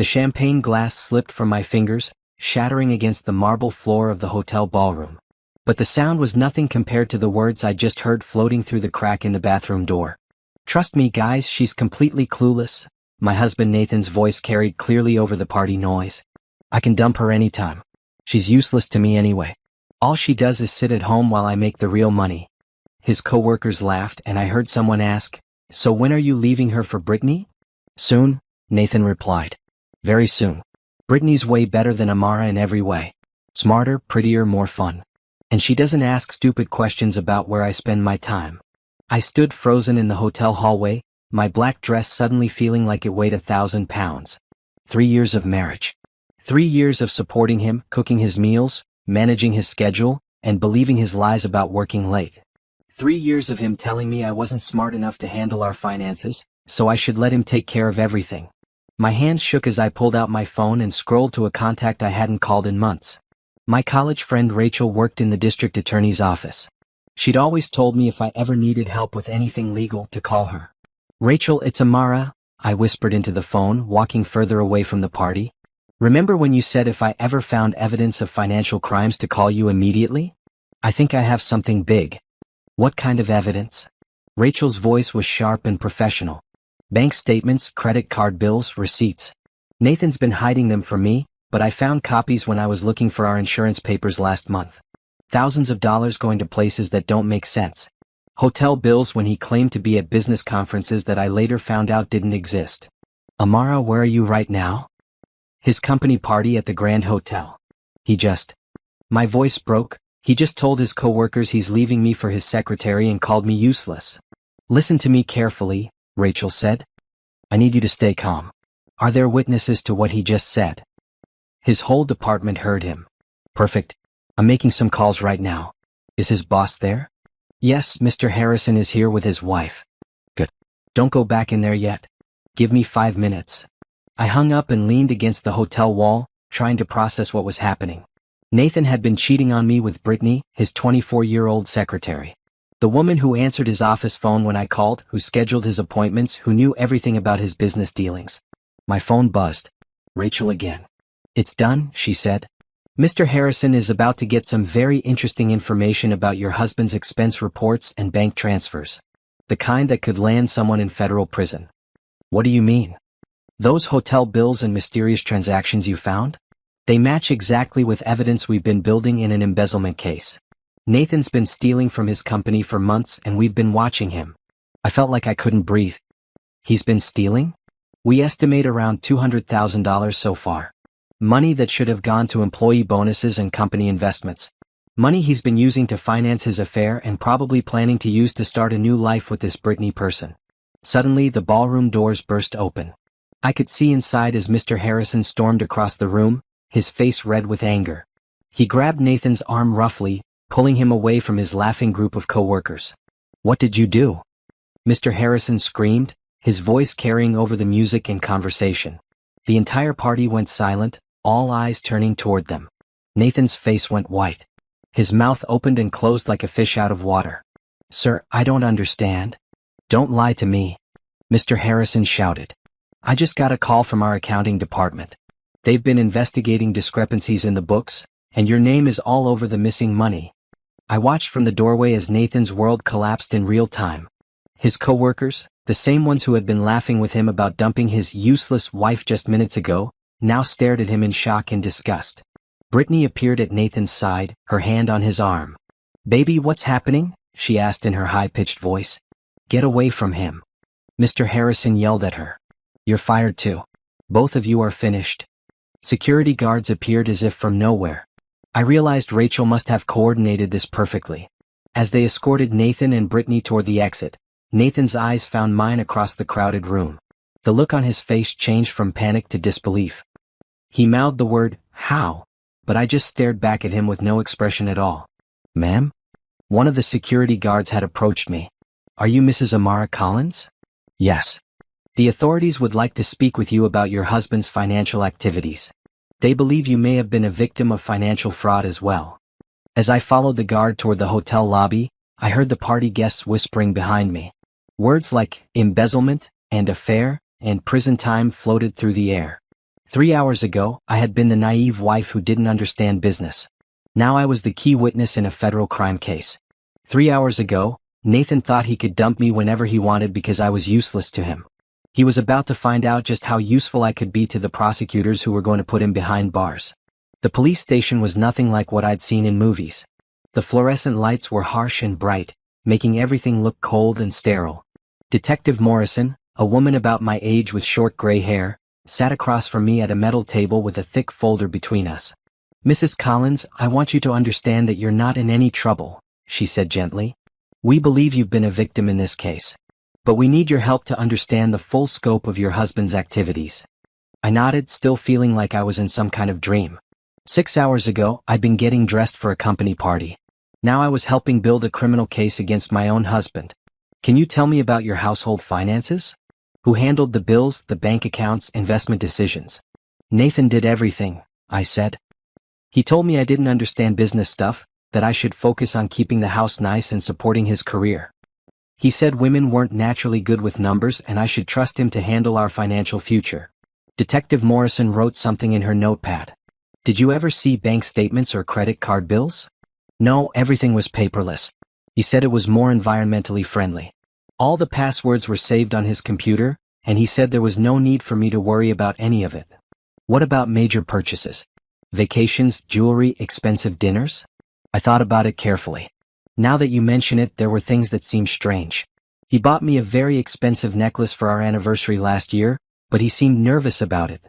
The champagne glass slipped from my fingers, shattering against the marble floor of the hotel ballroom. But the sound was nothing compared to the words I just heard floating through the crack in the bathroom door. "Trust me, guys, she's completely clueless." My husband Nathan's voice carried clearly over the party noise. "I can dump her anytime. She's useless to me anyway. All she does is sit at home while I make the real money." His co-workers laughed and I heard someone ask, "So when are you leaving her for Brittany?" "Soon," Nathan replied. "Very soon. Brittany's way better than Amara in every way. Smarter, prettier, more fun. And she doesn't ask stupid questions about where I spend my time." I stood frozen in the hotel hallway, my black dress suddenly feeling like it weighed 1,000 pounds. 3 years of marriage. 3 years of supporting him, cooking his meals, managing his schedule, and believing his lies about working late. 3 years of him telling me I wasn't smart enough to handle our finances, so I should let him take care of everything. My hands shook as I pulled out my phone and scrolled to a contact I hadn't called in months. My college friend Rachel worked in the district attorney's office. She'd always told me if I ever needed help with anything legal to call her. "Rachel, it's Amara," I whispered into the phone, walking further away from the party. "Remember when you said if I ever found evidence of financial crimes to call you immediately? I think I have something big." "What kind of evidence?" Rachel's voice was sharp and professional. "Bank statements, credit card bills, receipts. Nathan's been hiding them from me, but I found copies when I was looking for our insurance papers last month. Thousands of dollars going to places that don't make sense. Hotel bills when he claimed to be at business conferences that I later found out didn't exist." "Amara, where are you right now?" "His company party at the Grand Hotel. My voice broke. "He just told his co-workers he's leaving me for his secretary and called me useless." "Listen to me carefully," Rachel said. "I need you to stay calm. Are there witnesses to what he just said?" His whole department heard him. "Perfect. I'm making some calls right now. Is his boss there?" "Yes, Mr. Harrison is here with his wife." "Good. Don't go back in there yet. Give me 5 minutes." I hung up and leaned against the hotel wall, trying to process what was happening. Nathan had been cheating on me with Brittany, his 24-year-old secretary. The woman who answered his office phone when I called, who scheduled his appointments, who knew everything about his business dealings. My phone buzzed. Rachel again. "It's done," she said. "Mr. Harrison is about to get some very interesting information about your husband's expense reports and bank transfers. The kind that could land someone in federal prison." "What do you mean?" "Those hotel bills and mysterious transactions you found? They match exactly with evidence we've been building in an embezzlement case. Nathan's been stealing from his company for months and we've been watching him." I felt like I couldn't breathe. "He's been stealing?" "We estimate around $200,000 so far. Money that should have gone to employee bonuses and company investments. Money he's been using to finance his affair and probably planning to use to start a new life with this Brittany person." Suddenly the ballroom doors burst open. I could see inside as Mr. Harrison stormed across the room, his face red with anger. He grabbed Nathan's arm roughly, pulling him away from his laughing group of co-workers. "What did you do?" Mr. Harrison screamed, his voice carrying over the music and conversation. The entire party went silent, all eyes turning toward them. Nathan's face went white. His mouth opened and closed like a fish out of water. "Sir, I don't understand." "Don't lie to me," Mr. Harrison shouted. "I just got a call from our accounting department. They've been investigating discrepancies in the books, and your name is all over the missing money." I watched from the doorway as Nathan's world collapsed in real time. His co-workers, the same ones who had been laughing with him about dumping his useless wife just minutes ago, now stared at him in shock and disgust. Brittany appeared at Nathan's side, her hand on his arm. "Baby, what's happening?" she asked in her high-pitched voice. "Get away from him." Mr. Harrison yelled at her. "You're fired too. Both of you are finished." Security guards appeared as if from nowhere. I realized Rachel must have coordinated this perfectly. As they escorted Nathan and Brittany toward the exit, Nathan's eyes found mine across the crowded room. The look on his face changed from panic to disbelief. He mouthed the word, "How?" but I just stared back at him with no expression at all. "Ma'am?" One of the security guards had approached me. "Are you Mrs. Amara Collins?" "Yes." "The authorities would like to speak with you about your husband's financial activities. They believe you may have been a victim of financial fraud as well." As I followed the guard toward the hotel lobby, I heard the party guests whispering behind me. Words like embezzlement and affair and prison time floated through the air. 3 hours ago, I had been the naive wife who didn't understand business. Now I was the key witness in a federal crime case. 3 hours ago, Nathan thought he could dump me whenever he wanted because I was useless to him. He was about to find out just how useful I could be to the prosecutors who were going to put him behind bars. The police station was nothing like what I'd seen in movies. The fluorescent lights were harsh and bright, making everything look cold and sterile. Detective Morrison, a woman about my age with short gray hair, sat across from me at a metal table with a thick folder between us. "Mrs. Collins, I want you to understand that you're not in any trouble," she said gently. "We believe you've been a victim in this case. But we need your help to understand the full scope of your husband's activities." I nodded, still feeling like I was in some kind of dream. 6 hours ago, I'd been getting dressed for a company party. Now I was helping build a criminal case against my own husband. "Can you tell me about your household finances? Who handled the bills, the bank accounts, investment decisions?" "Nathan did everything," I said. "He told me I didn't understand business stuff, that I should focus on keeping the house nice and supporting his career. He said women weren't naturally good with numbers and I should trust him to handle our financial future." Detective Morrison wrote something in her notepad. "Did you ever see bank statements or credit card bills?" "No, everything was paperless. He said it was more environmentally friendly. All the passwords were saved on his computer, and he said there was no need for me to worry about any of it." "What about major purchases? Vacations, jewelry, expensive dinners?" I thought about it carefully. Now that you mention it, there were things that seemed strange. He bought me a very expensive necklace for our anniversary last year, but he seemed nervous about it.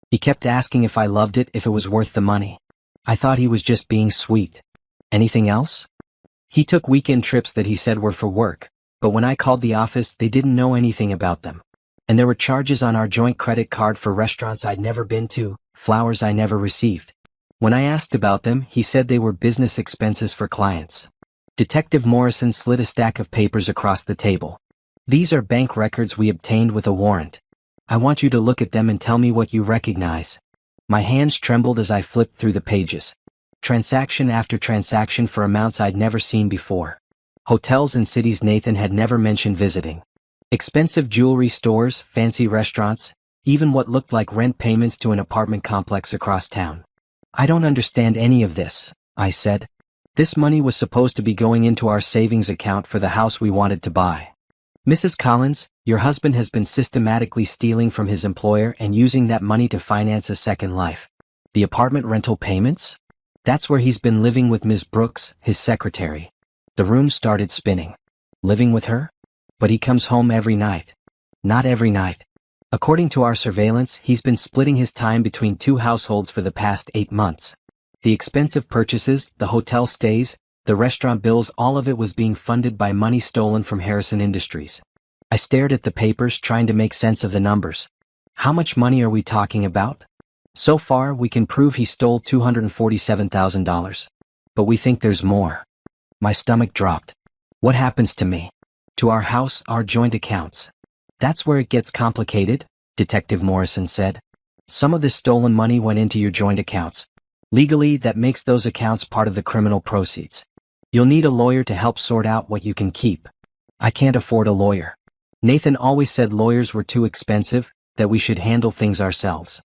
He kept asking if I loved it, if it was worth the money. I thought he was just being sweet. "Anything else?" "He took weekend trips that he said were for work, but when I called the office, they didn't know anything about them. And there were charges on our joint credit card for restaurants I'd never been to, flowers I never received. When I asked about them, he said they were business expenses for clients." Detective Morrison slid a stack of papers across the table. "These are bank records we obtained with a warrant. I want you to look at them and tell me what you recognize." My hands trembled as I flipped through the pages. Transaction after transaction for amounts I'd never seen before. Hotels and cities Nathan had never mentioned visiting. Expensive jewelry stores, fancy restaurants, even what looked like rent payments to an apartment complex across town. "I don't understand any of this," I said. "This money was supposed to be going into our savings account for the house we wanted to buy." "Mrs. Collins, your husband has been systematically stealing from his employer and using that money to finance a second life. The apartment rental payments? That's where he's been living with Ms. Brooks, his secretary." The room started spinning. "Living with her? But he comes home every night." "Not every night. According to our surveillance, he's been splitting his time between two households for the past 8 months. The expensive purchases, the hotel stays, the restaurant bills, all of it was being funded by money stolen from Harrison Industries." I stared at the papers, trying to make sense of the numbers. "How much money are we talking about?" "So far, we can prove he stole $247,000. But we think there's more." My stomach dropped. "What happens to me? To our house, our joint accounts?" "That's where it gets complicated," Detective Morrison said. "Some of this stolen money went into your joint accounts. Legally, that makes those accounts part of the criminal proceeds. You'll need a lawyer to help sort out what you can keep." "I can't afford a lawyer. Nathan always said lawyers were too expensive, that we should handle things ourselves."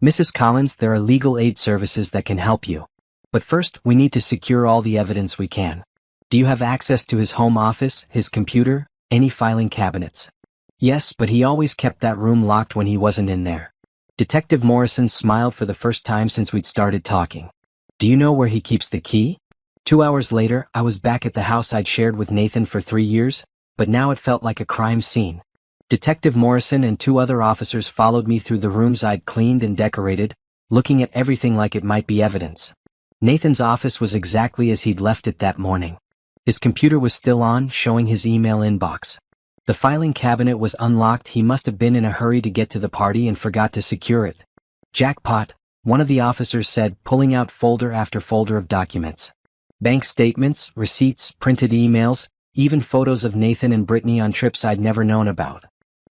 "Mrs. Collins, there are legal aid services that can help you. But first, we need to secure all the evidence we can. Do you have access to his home office, his computer, any filing cabinets?" "Yes, but he always kept that room locked when he wasn't in there." Detective Morrison smiled for the first time since we'd started talking. "Do you know where he keeps the key?" 2 hours later, I was back at the house I'd shared with Nathan for 3 years, but now it felt like a crime scene. Detective Morrison and 2 other officers followed me through the rooms I'd cleaned and decorated, looking at everything like it might be evidence. Nathan's office was exactly as he'd left it that morning. His computer was still on, showing his email inbox. The filing cabinet was unlocked. He must have been in a hurry to get to the party and forgot to secure it. "Jackpot," one of the officers said, pulling out folder after folder of documents. Bank statements, receipts, printed emails, even photos of Nathan and Brittany on trips I'd never known about.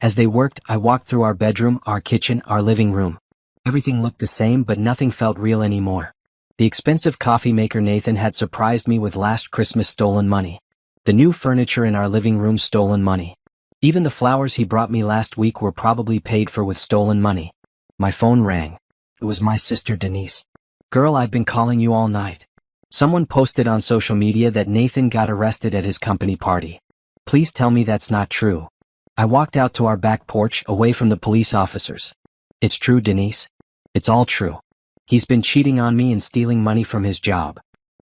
As they worked, I walked through our bedroom, our kitchen, our living room. Everything looked the same, but nothing felt real anymore. The expensive coffee maker Nathan had surprised me with last Christmas stolen money. The new furniture in our living room stolen money. Even the flowers he brought me last week were probably paid for with stolen money. My phone rang. It was my sister Denise. Girl, I've been calling you all night. Someone posted on social media that Nathan got arrested at his company party. Please tell me that's not true. I walked out to our back porch away from the police officers. It's true, Denise. It's all true. He's been cheating on me and stealing money from his job.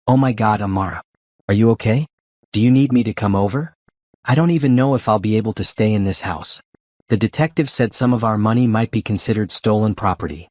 Oh my God, Amara. Are you okay? Do you need me to come over? I don't even know if I'll be able to stay in this house. The detective said some of our money might be considered stolen property.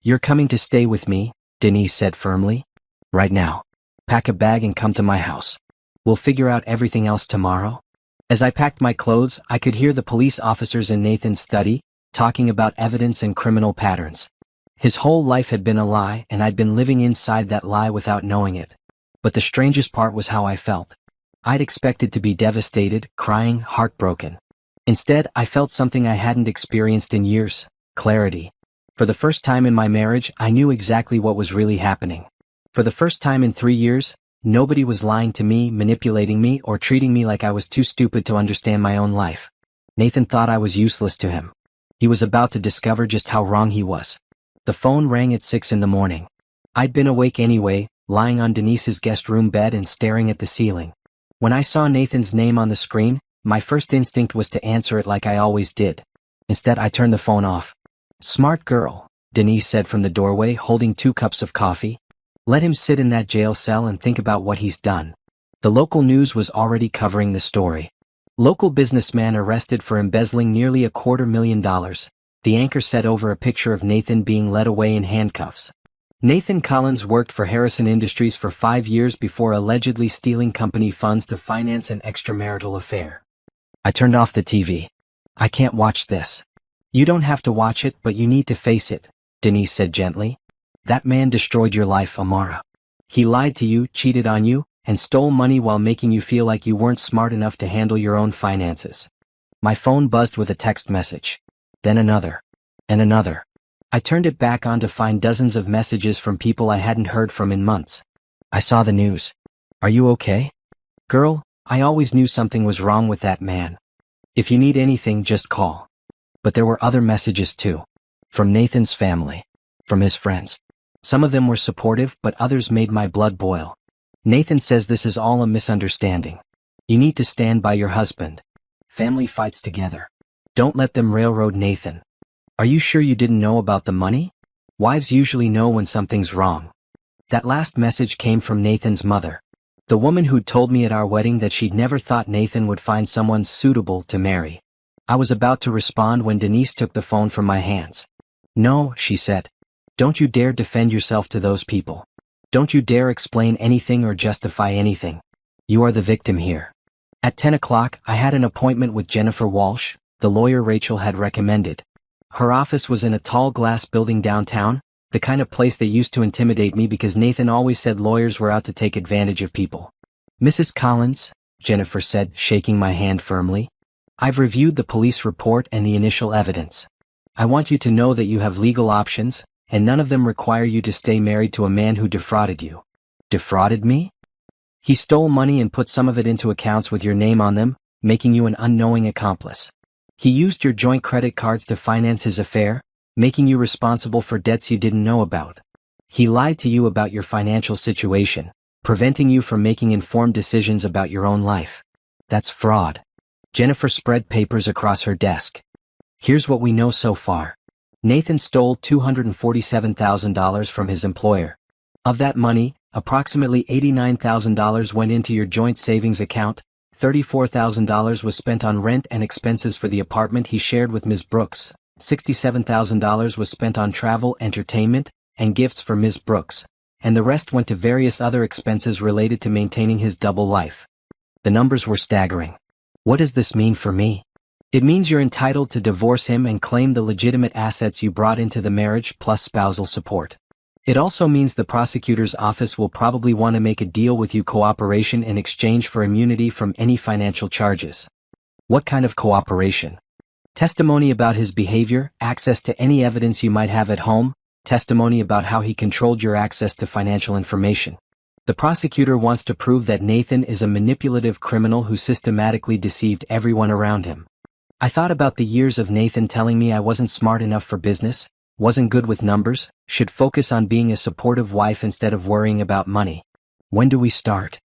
You're coming to stay with me, Denise said firmly. Right now. Pack a bag and come to my house. We'll figure out everything else tomorrow. As I packed my clothes, I could hear the police officers in Nathan's study, talking about evidence and criminal patterns. His whole life had been a lie, and I'd been living inside that lie without knowing it. But the strangest part was how I felt. I'd expected to be devastated, crying, heartbroken. Instead, I felt something I hadn't experienced in years: clarity. For the first time in my marriage, I knew exactly what was really happening. For the first time in 3 years, nobody was lying to me, manipulating me, or treating me like I was too stupid to understand my own life. Nathan thought I was useless to him. He was about to discover just how wrong he was. The phone rang at 6 in the morning. I'd been awake anyway, lying on Denise's guest room bed and staring at the ceiling. When I saw Nathan's name on the screen, my first instinct was to answer it like I always did. Instead, I turned the phone off. Smart girl, Denise said from the doorway, holding 2 cups of coffee. Let him sit in that jail cell and think about what he's done. The local news was already covering the story. Local businessman arrested for embezzling nearly $250,000. The anchor said over a picture of Nathan being led away in handcuffs. Nathan Collins worked for Harrison Industries for 5 years before allegedly stealing company funds to finance an extramarital affair. I turned off the TV. I can't watch this. You don't have to watch it, but you need to face it, Denise said gently. That man destroyed your life, Amara. He lied to you, cheated on you, and stole money while making you feel like you weren't smart enough to handle your own finances. My phone buzzed with a text message. Then another. And another. I turned it back on to find dozens of messages from people I hadn't heard from in months. I saw the news. Are you okay? Girl, I always knew something was wrong with that man. If you need anything, just call. But there were other messages too. From Nathan's family. From his friends. Some of them were supportive, but others made my blood boil. Nathan says this is all a misunderstanding. You need to stand by your husband. Family fights together. Don't let them railroad Nathan. Are you sure you didn't know about the money? Wives usually know when something's wrong. That last message came from Nathan's mother. The woman who'd told me at our wedding that she'd never thought Nathan would find someone suitable to marry. I was about to respond when Denise took the phone from my hands. No, she said. Don't you dare defend yourself to those people. Don't you dare explain anything or justify anything. You are the victim here. At 10 o'clock, I had an appointment with Jennifer Walsh, the lawyer Rachel had recommended. Her office was in a tall glass building downtown, the kind of place that used to intimidate me because Nathan always said lawyers were out to take advantage of people. Mrs. Collins, Jennifer said, shaking my hand firmly. I've reviewed the police report and the initial evidence. I want you to know that you have legal options, and none of them require you to stay married to a man who defrauded you. Defrauded me? He stole money and put some of it into accounts with your name on them, making you an unknowing accomplice. He used your joint credit cards to finance his affair, making you responsible for debts you didn't know about. He lied to you about your financial situation, preventing you from making informed decisions about your own life. That's fraud. Jennifer spread papers across her desk. Here's what we know so far. Nathan stole $247,000 from his employer. Of that money, approximately $89,000 went into your joint savings account, $34,000 was spent on rent and expenses for the apartment he shared with Ms. Brooks, $67,000 was spent on travel, entertainment, and gifts for Ms. Brooks, and the rest went to various other expenses related to maintaining his double life. The numbers were staggering. What does this mean for me? It means you're entitled to divorce him and claim the legitimate assets you brought into the marriage plus spousal support. It also means the prosecutor's office will probably want to make a deal with you, cooperation in exchange for immunity from any financial charges. What kind of cooperation? Testimony about his behavior, access to any evidence you might have at home, testimony about how he controlled your access to financial information. The prosecutor wants to prove that Nathan is a manipulative criminal who systematically deceived everyone around him. I thought about the years of Nathan telling me I wasn't smart enough for business, wasn't good with numbers, should focus on being a supportive wife instead of worrying about money. When do we start?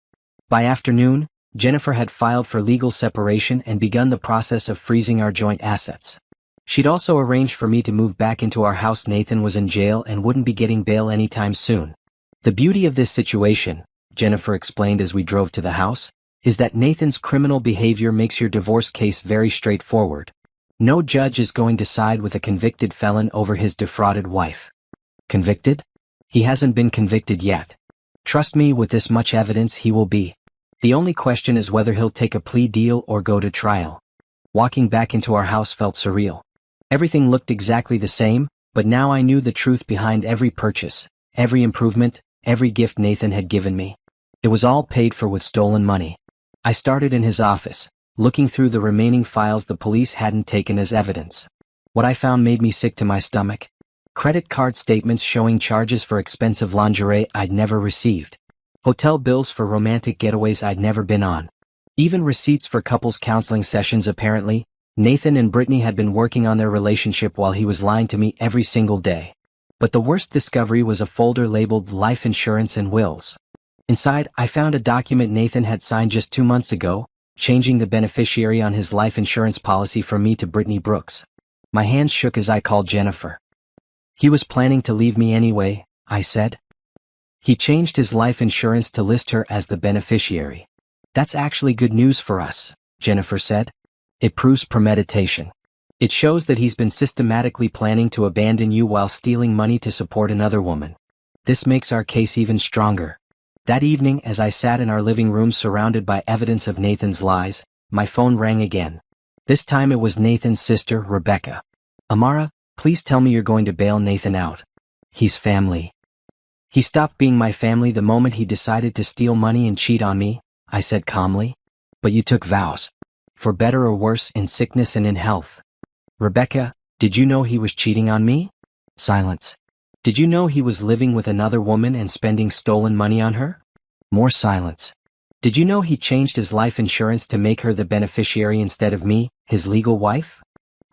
By afternoon, Jennifer had filed for legal separation and begun the process of freezing our joint assets. She'd also arranged for me to move back into our house. Nathan was in jail and wouldn't be getting bail anytime soon. The beauty of this situation, Jennifer explained as we drove to the house, is that Nathan's criminal behavior makes your divorce case very straightforward. No judge is going to side with a convicted felon over his defrauded wife. Convicted? He hasn't been convicted yet. Trust me, with this much evidence he will be. The only question is whether he'll take a plea deal or go to trial. Walking back into our house felt surreal. Everything looked exactly the same, but now I knew the truth behind every purchase, every improvement, every gift Nathan had given me. It was all paid for with stolen money. I started in his office, looking through the remaining files the police hadn't taken as evidence. What I found made me sick to my stomach. Credit card statements showing charges for expensive lingerie I'd never received. Hotel bills for romantic getaways I'd never been on. Even receipts for couples counseling sessions. Apparently, Nathan and Brittany had been working on their relationship while he was lying to me every single day. But the worst discovery was a folder labeled life insurance and wills. Inside, I found a document Nathan had signed just 2 months ago, changing the beneficiary on his life insurance policy from me to Brittany Brooks. My hands shook as I called Jennifer. He was planning to leave me anyway, I said. He changed his life insurance to list her as the beneficiary. That's actually good news for us, Jennifer said. It proves premeditation. It shows that he's been systematically planning to abandon you while stealing money to support another woman. This makes our case even stronger. That evening, as I sat in our living room surrounded by evidence of Nathan's lies, my phone rang again. This time it was Nathan's sister, Rebecca. Amara, please tell me you're going to bail Nathan out. He's family. He stopped being my family the moment he decided to steal money and cheat on me, I said calmly. But you took vows. For better or worse, in sickness and in health. Rebecca, did you know he was cheating on me? Silence. Did you know he was living with another woman and spending stolen money on her? More silence. Did you know he changed his life insurance to make her the beneficiary instead of me, his legal wife?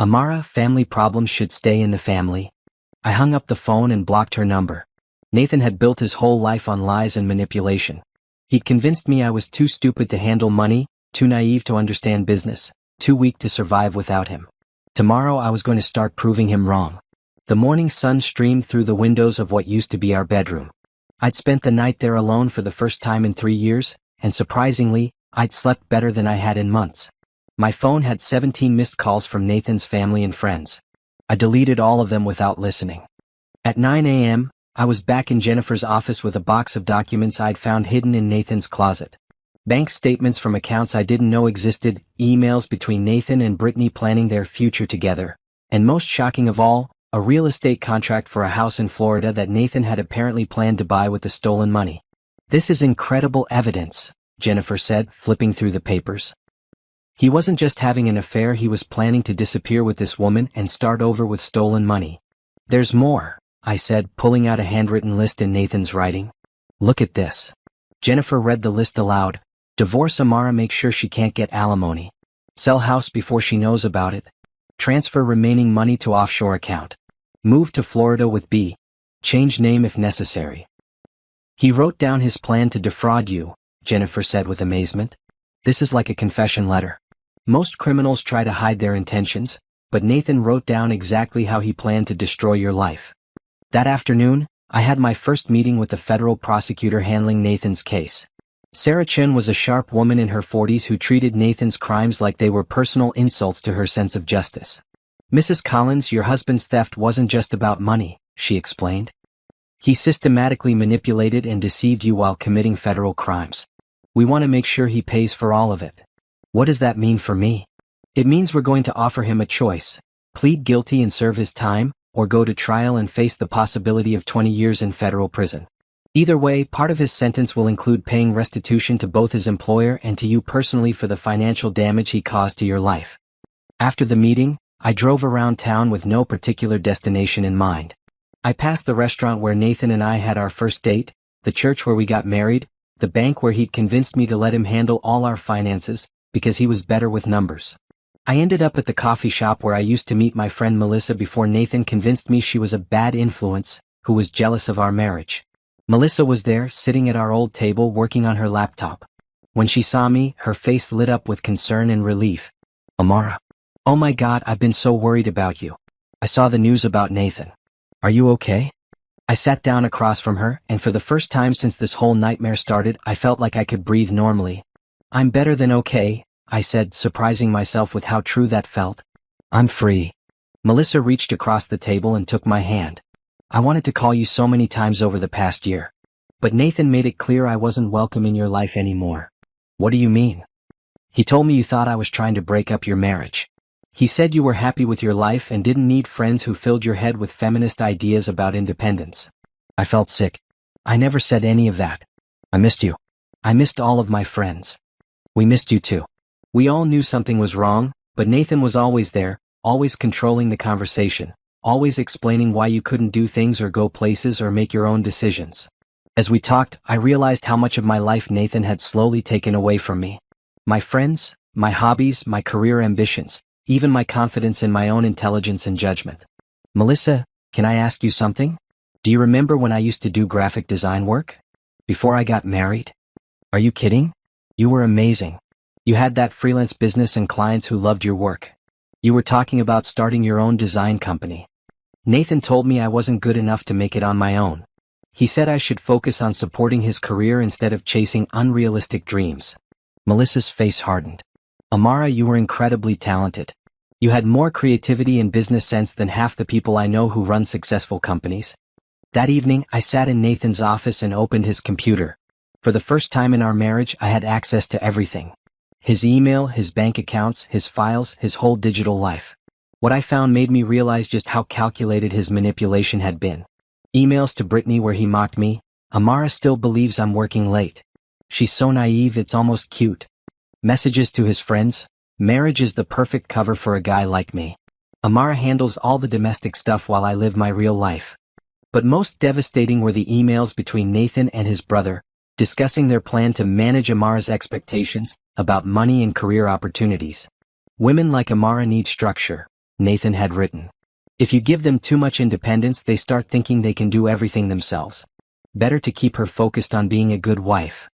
Amara, family problems should stay in the family. I hung up the phone and blocked her number. Nathan had built his whole life on lies and manipulation. He'd convinced me I was too stupid to handle money, too naive to understand business, too weak to survive without him. Tomorrow I was going to start proving him wrong. The morning sun streamed through the windows of what used to be our bedroom. I'd spent the night there alone for the first time in 3 years, and surprisingly, I'd slept better than I had in months. My phone had 17 missed calls from Nathan's family and friends. I deleted all of them without listening. At 9 a.m., I was back in Jennifer's office with a box of documents I'd found hidden in Nathan's closet. Bank statements from accounts I didn't know existed, emails between Nathan and Brittany planning their future together, and most shocking of all, a real estate contract for a house in Florida that Nathan had apparently planned to buy with the stolen money. This is incredible evidence, Jennifer said, flipping through the papers. He wasn't just having an affair, he was planning to disappear with this woman and start over with stolen money. There's more, I said, pulling out a handwritten list in Nathan's writing. Look at this. Jennifer read the list aloud. Divorce Amara, make sure she can't get alimony. Sell house before she knows about it. Transfer remaining money to offshore account. Move to Florida with B. Change name if necessary. He wrote down his plan to defraud you, Jennifer said with amazement. This is like a confession letter. Most criminals try to hide their intentions, but Nathan wrote down exactly how he planned to destroy your life. That afternoon, I had my first meeting with the federal prosecutor handling Nathan's case. Sarah Chin was a sharp woman in her 40s who treated Nathan's crimes like they were personal insults to her sense of justice. Mrs. Collins, your husband's theft wasn't just about money, she explained. He systematically manipulated and deceived you while committing federal crimes. We want to make sure he pays for all of it. What does that mean for me? It means we're going to offer him a choice: plead guilty and serve his time, or go to trial and face the possibility of 20 years in federal prison. Either way, part of his sentence will include paying restitution to both his employer and to you personally for the financial damage he caused to your life. After the meeting, I drove around town with no particular destination in mind. I passed the restaurant where Nathan and I had our first date, the church where we got married, the bank where he'd convinced me to let him handle all our finances, because he was better with numbers. I ended up at the coffee shop where I used to meet my friend Melissa before Nathan convinced me she was a bad influence, who was jealous of our marriage. Melissa was there, sitting at our old table working on her laptop. When she saw me, her face lit up with concern and relief. "Amara. Oh my God, I've been so worried about you. I saw the news about Nathan. Are you okay?" I sat down across from her, and for the first time since this whole nightmare started, I felt like I could breathe normally. "I'm better than okay," I said, surprising myself with how true that felt. "I'm free." Melissa reached across the table and took my hand. "I wanted to call you so many times over the past year. But Nathan made it clear I wasn't welcome in your life anymore." "What do you mean?" "He told me you thought I was trying to break up your marriage. He said you were happy with your life and didn't need friends who filled your head with feminist ideas about independence." I felt sick. "I never said any of that. I missed you. I missed all of my friends." "We missed you too." We all knew something was wrong, but Nathan was always there, always controlling the conversation, always explaining why you couldn't do things or go places or make your own decisions. As we talked, I realized how much of my life Nathan had slowly taken away from me. My friends, my hobbies, my career ambitions, even my confidence in my own intelligence and judgment. "Melissa, can I ask you something? Do you remember when I used to do graphic design work? Before I got married? Are you kidding? You were amazing. You had that freelance business and clients who loved your work. You were talking about starting your own design company." Nathan told me I wasn't good enough to make it on my own. He said I should focus on supporting his career instead of chasing unrealistic dreams. Melissa's face hardened. "Amara, you were incredibly talented. You had more creativity and business sense than half the people I know who run successful companies." That evening, I sat in Nathan's office and opened his computer. For the first time in our marriage, I had access to everything. His email, his bank accounts, his files, his whole digital life. What I found made me realize just how calculated his manipulation had been. Emails to Brittany where he mocked me, "Amara still believes I'm working late. She's so naive it's almost cute." Messages to his friends, "Marriage is the perfect cover for a guy like me. Amara handles all the domestic stuff while I live my real life." But most devastating were the emails between Nathan and his brother, discussing their plan to manage Amara's expectations about money and career opportunities. "Women like Amara need structure," Nathan had written. "If you give them too much independence, they start thinking they can do everything themselves. Better to keep her focused on being a good wife."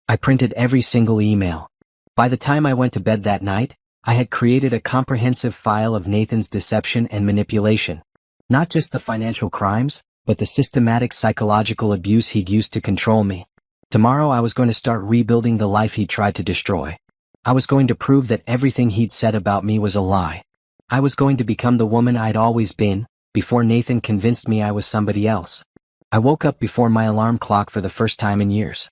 I printed every single email. By the time I went to bed that night, I had created a comprehensive file of Nathan's deception and manipulation. Not just the financial crimes, but the systematic psychological abuse he'd used to control me. Tomorrow I was going to start rebuilding the life he tried to destroy. I was going to prove that everything he'd said about me was a lie. I was going to become the woman I'd always been, before Nathan convinced me I was somebody else. I woke up before my alarm clock for the first time in years.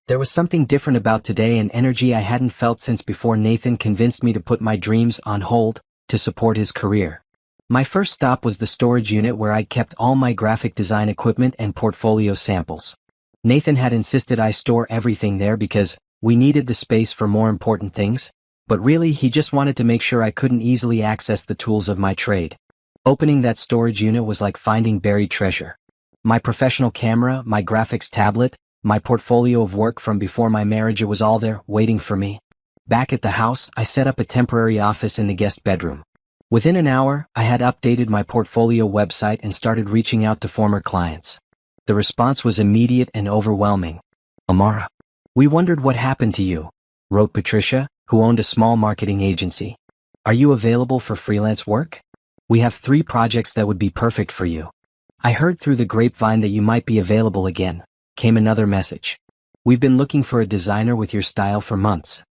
There was something different about today, an energy I hadn't felt since before Nathan convinced me to put my dreams on hold to support his career. My first stop was the storage unit where I'd kept all my graphic design equipment and portfolio samples. Nathan had insisted I store everything there because we needed the space for more important things, but really he just wanted to make sure I couldn't easily access the tools of my trade. Opening that storage unit was like finding buried treasure. My professional camera, my graphics tablet, my portfolio of work from before my marriage, it was all there, waiting for me. Back at the house, I set up a temporary office in the guest bedroom. Within an hour, I had updated my portfolio website and started reaching out to former clients. The response was immediate and overwhelming. "Amara, we wondered what happened to you," wrote Patricia, who owned a small marketing agency. "Are you available for freelance work? We have 3 projects that would be perfect for you. I heard through the grapevine that you might be available again," came another message. "We've been looking for a designer with your style for months."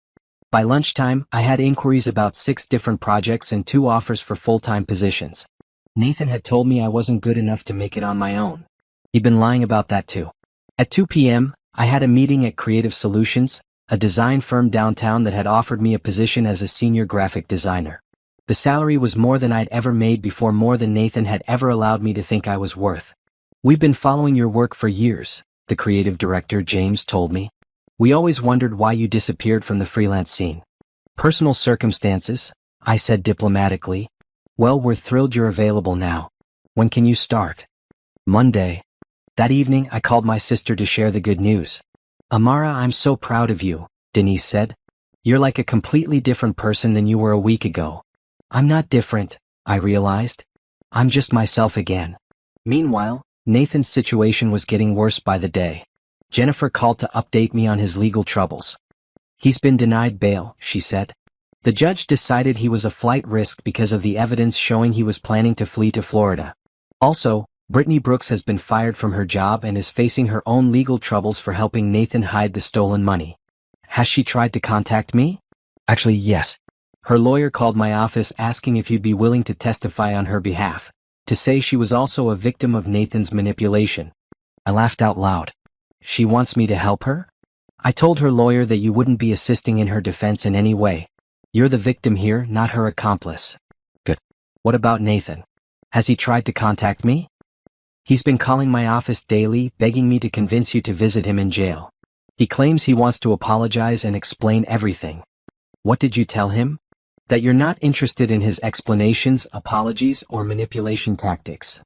By lunchtime, I had inquiries about 6 different projects and 2 offers for full-time positions. Nathan had told me I wasn't good enough to make it on my own. He'd been lying about that too. At 2 p.m., I had a meeting at Creative Solutions, a design firm downtown that had offered me a position as a senior graphic designer. The salary was more than I'd ever made before, more than Nathan had ever allowed me to think I was worth. "We've been following your work for years," the creative director, James, told me. "We always wondered why you disappeared from the freelance scene." "Personal circumstances," I said diplomatically. "Well, we're thrilled you're available now. When can you start?" "Monday." That evening, I called my sister to share the good news. "Amara, I'm so proud of you," Denise said. "You're like a completely different person than you were a week ago. I'm not different, I realized. I'm just myself again. Meanwhile, Nathan's situation was getting worse by the day. Jennifer called to update me on his legal troubles. He's been denied bail, she said. The judge decided he was a flight risk because of the evidence showing he was planning to flee to Florida. Also, Brittany Brooks has been fired from her job and is facing her own legal troubles for helping Nathan hide the stolen money. Has she tried to contact me? Actually, yes. Her lawyer called my office asking if you'd be willing to testify on her behalf, to say she was also a victim of Nathan's manipulation. I laughed out loud. She wants me to help her? I told her lawyer that you wouldn't be assisting in her defense in any way. You're the victim here, not her accomplice. Good. What about Nathan? Has he tried to contact me? He's been calling my office daily, begging me to convince you to visit him in jail. He claims he wants to apologize and explain everything. What did you tell him? That you're not interested in his explanations, apologies, or manipulation tactics.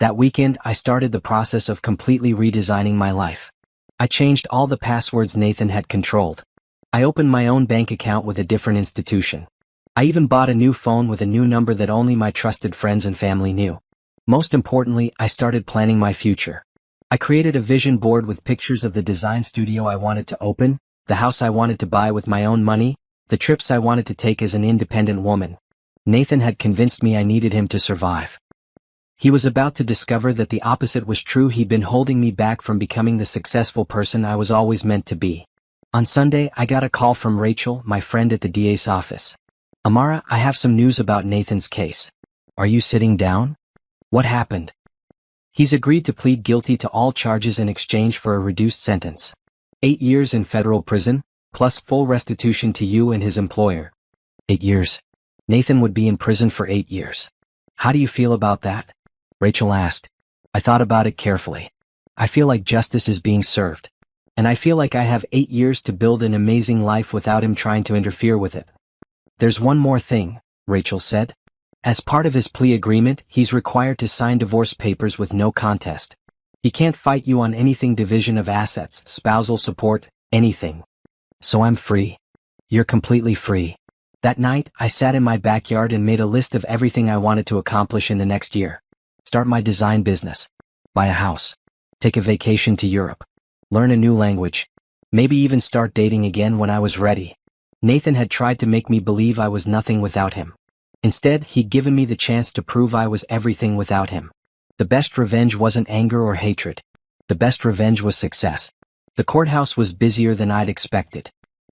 That weekend, I started the process of completely redesigning my life. I changed all the passwords Nathan had controlled. I opened my own bank account with a different institution. I even bought a new phone with a new number that only my trusted friends and family knew. Most importantly, I started planning my future. I created a vision board with pictures of the design studio I wanted to open, the house I wanted to buy with my own money, the trips I wanted to take as an independent woman. Nathan had convinced me I needed him to survive. He was about to discover that the opposite was true. He'd been holding me back from becoming the successful person I was always meant to be. On Sunday, I got a call from Rachel, my friend at the DA's office. Amara, I have some news about Nathan's case. Are you sitting down? What happened? He's agreed to plead guilty to all charges in exchange for a reduced sentence. 8 years in federal prison, plus full restitution to you and his employer. 8 years. Nathan would be in prison for 8 years. How do you feel about that? Rachel asked. I thought about it carefully. I feel like justice is being served. And I feel like I have 8 years to build an amazing life without him trying to interfere with it. There's one more thing, Rachel said. As part of his plea agreement, he's required to sign divorce papers with no contest. He can't fight you on anything: division of assets, spousal support, anything. So I'm free. You're completely free. That night, I sat in my backyard and made a list of everything I wanted to accomplish in the next year. Start my design business. Buy a house. Take a vacation to Europe. Learn a new language. Maybe even start dating again when I was ready. Nathan had tried to make me believe I was nothing without him. Instead, he'd given me the chance to prove I was everything without him. The best revenge wasn't anger or hatred. The best revenge was success. The courthouse was busier than I'd expected.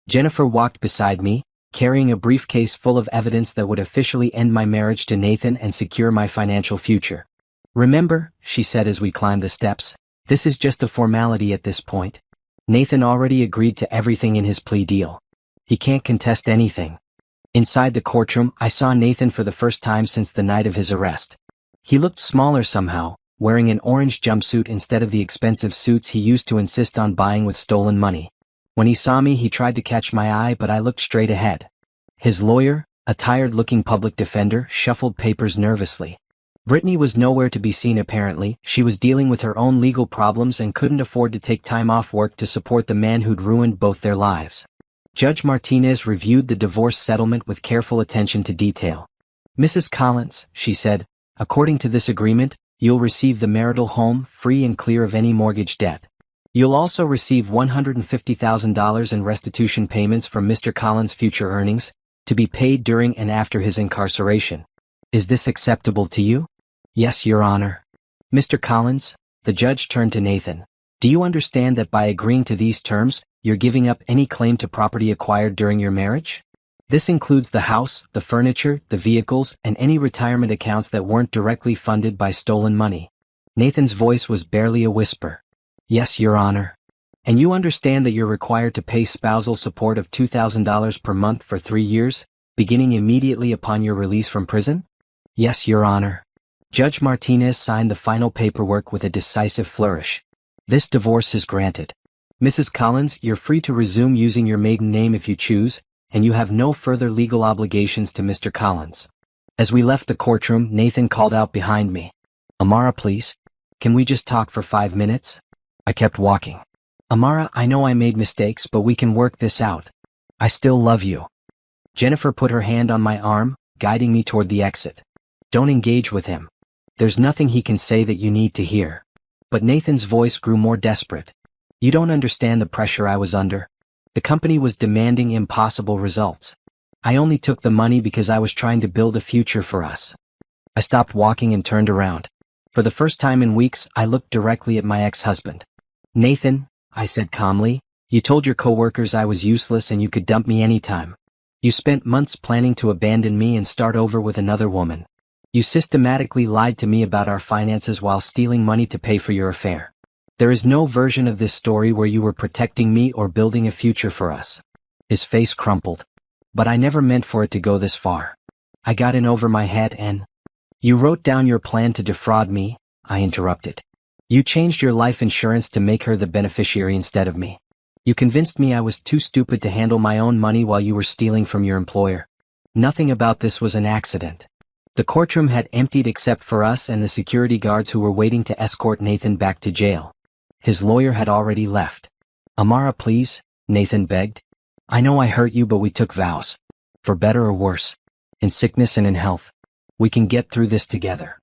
Jennifer walked beside me, carrying a briefcase full of evidence that would officially end my marriage to Nathan and secure my financial future. Remember, she said as we climbed the steps, this is just a formality at this point. Nathan already agreed to everything in his plea deal. He can't contest anything. Inside the courtroom, I saw Nathan for the first time since the night of his arrest. He looked smaller somehow, wearing an orange jumpsuit instead of the expensive suits he used to insist on buying with stolen money. When he saw me, he tried to catch my eye, but I looked straight ahead. His lawyer, a tired-looking public defender, shuffled papers nervously. Brittany was nowhere to be seen apparently. She was dealing with her own legal problems and couldn't afford to take time off work to support the man who'd ruined both their lives. Judge Martinez reviewed the divorce settlement with careful attention to detail. Mrs. Collins, she said, according to this agreement, you'll receive the marital home free and clear of any mortgage debt. You'll also receive $150,000 in restitution payments from Mr. Collins' future earnings, to be paid during and after his incarceration. Is this acceptable to you? Yes, Your Honor. Mr. Collins, the judge turned to Nathan. Do you understand that by agreeing to these terms, you're giving up any claim to property acquired during your marriage? This includes the house, the furniture, the vehicles, and any retirement accounts that weren't directly funded by stolen money. Nathan's voice was barely a whisper. Yes, Your Honor. And you understand that you're required to pay spousal support of $2,000 per month for 3 years, beginning immediately upon your release from prison? Yes, Your Honor. Judge Martinez signed the final paperwork with a decisive flourish. This divorce is granted. Mrs. Collins, you're free to resume using your maiden name if you choose, and you have no further legal obligations to Mr. Collins. As we left the courtroom, Nathan called out behind me. Amara, please. Can we just talk for 5 minutes? I kept walking. Amara, I know I made mistakes, but we can work this out. I still love you. Jennifer put her hand on my arm, guiding me toward the exit. Don't engage with him. There's nothing he can say that you need to hear. But Nathan's voice grew more desperate. You don't understand the pressure I was under. The company was demanding impossible results. I only took the money because I was trying to build a future for us. I stopped walking and turned around. For the first time in weeks, I looked directly at my ex-husband. Nathan, I said calmly, you told your coworkers I was useless and you could dump me anytime. You spent months planning to abandon me and start over with another woman. You systematically lied to me about our finances while stealing money to pay for your affair. There is no version of this story where you were protecting me or building a future for us. His face crumpled. But I never meant for it to go this far. I got in over my head and... You wrote down your plan to defraud me, I interrupted. You changed your life insurance to make her the beneficiary instead of me. You convinced me I was too stupid to handle my own money while you were stealing from your employer. Nothing about this was an accident. The courtroom had emptied except for us and the security guards who were waiting to escort Nathan back to jail. His lawyer had already left. Amara, please, Nathan begged. I know I hurt you, but we took vows. For better or worse. In sickness and in health. We can get through this together.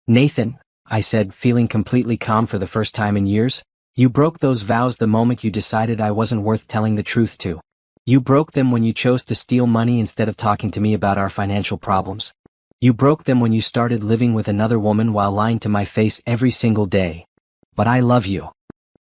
Nathan, I said, feeling completely calm for the first time in years, you broke those vows the moment you decided I wasn't worth telling the truth to. You broke them when you chose to steal money instead of talking to me about our financial problems. You broke them when you started living with another woman while lying to my face every single day. But I love you.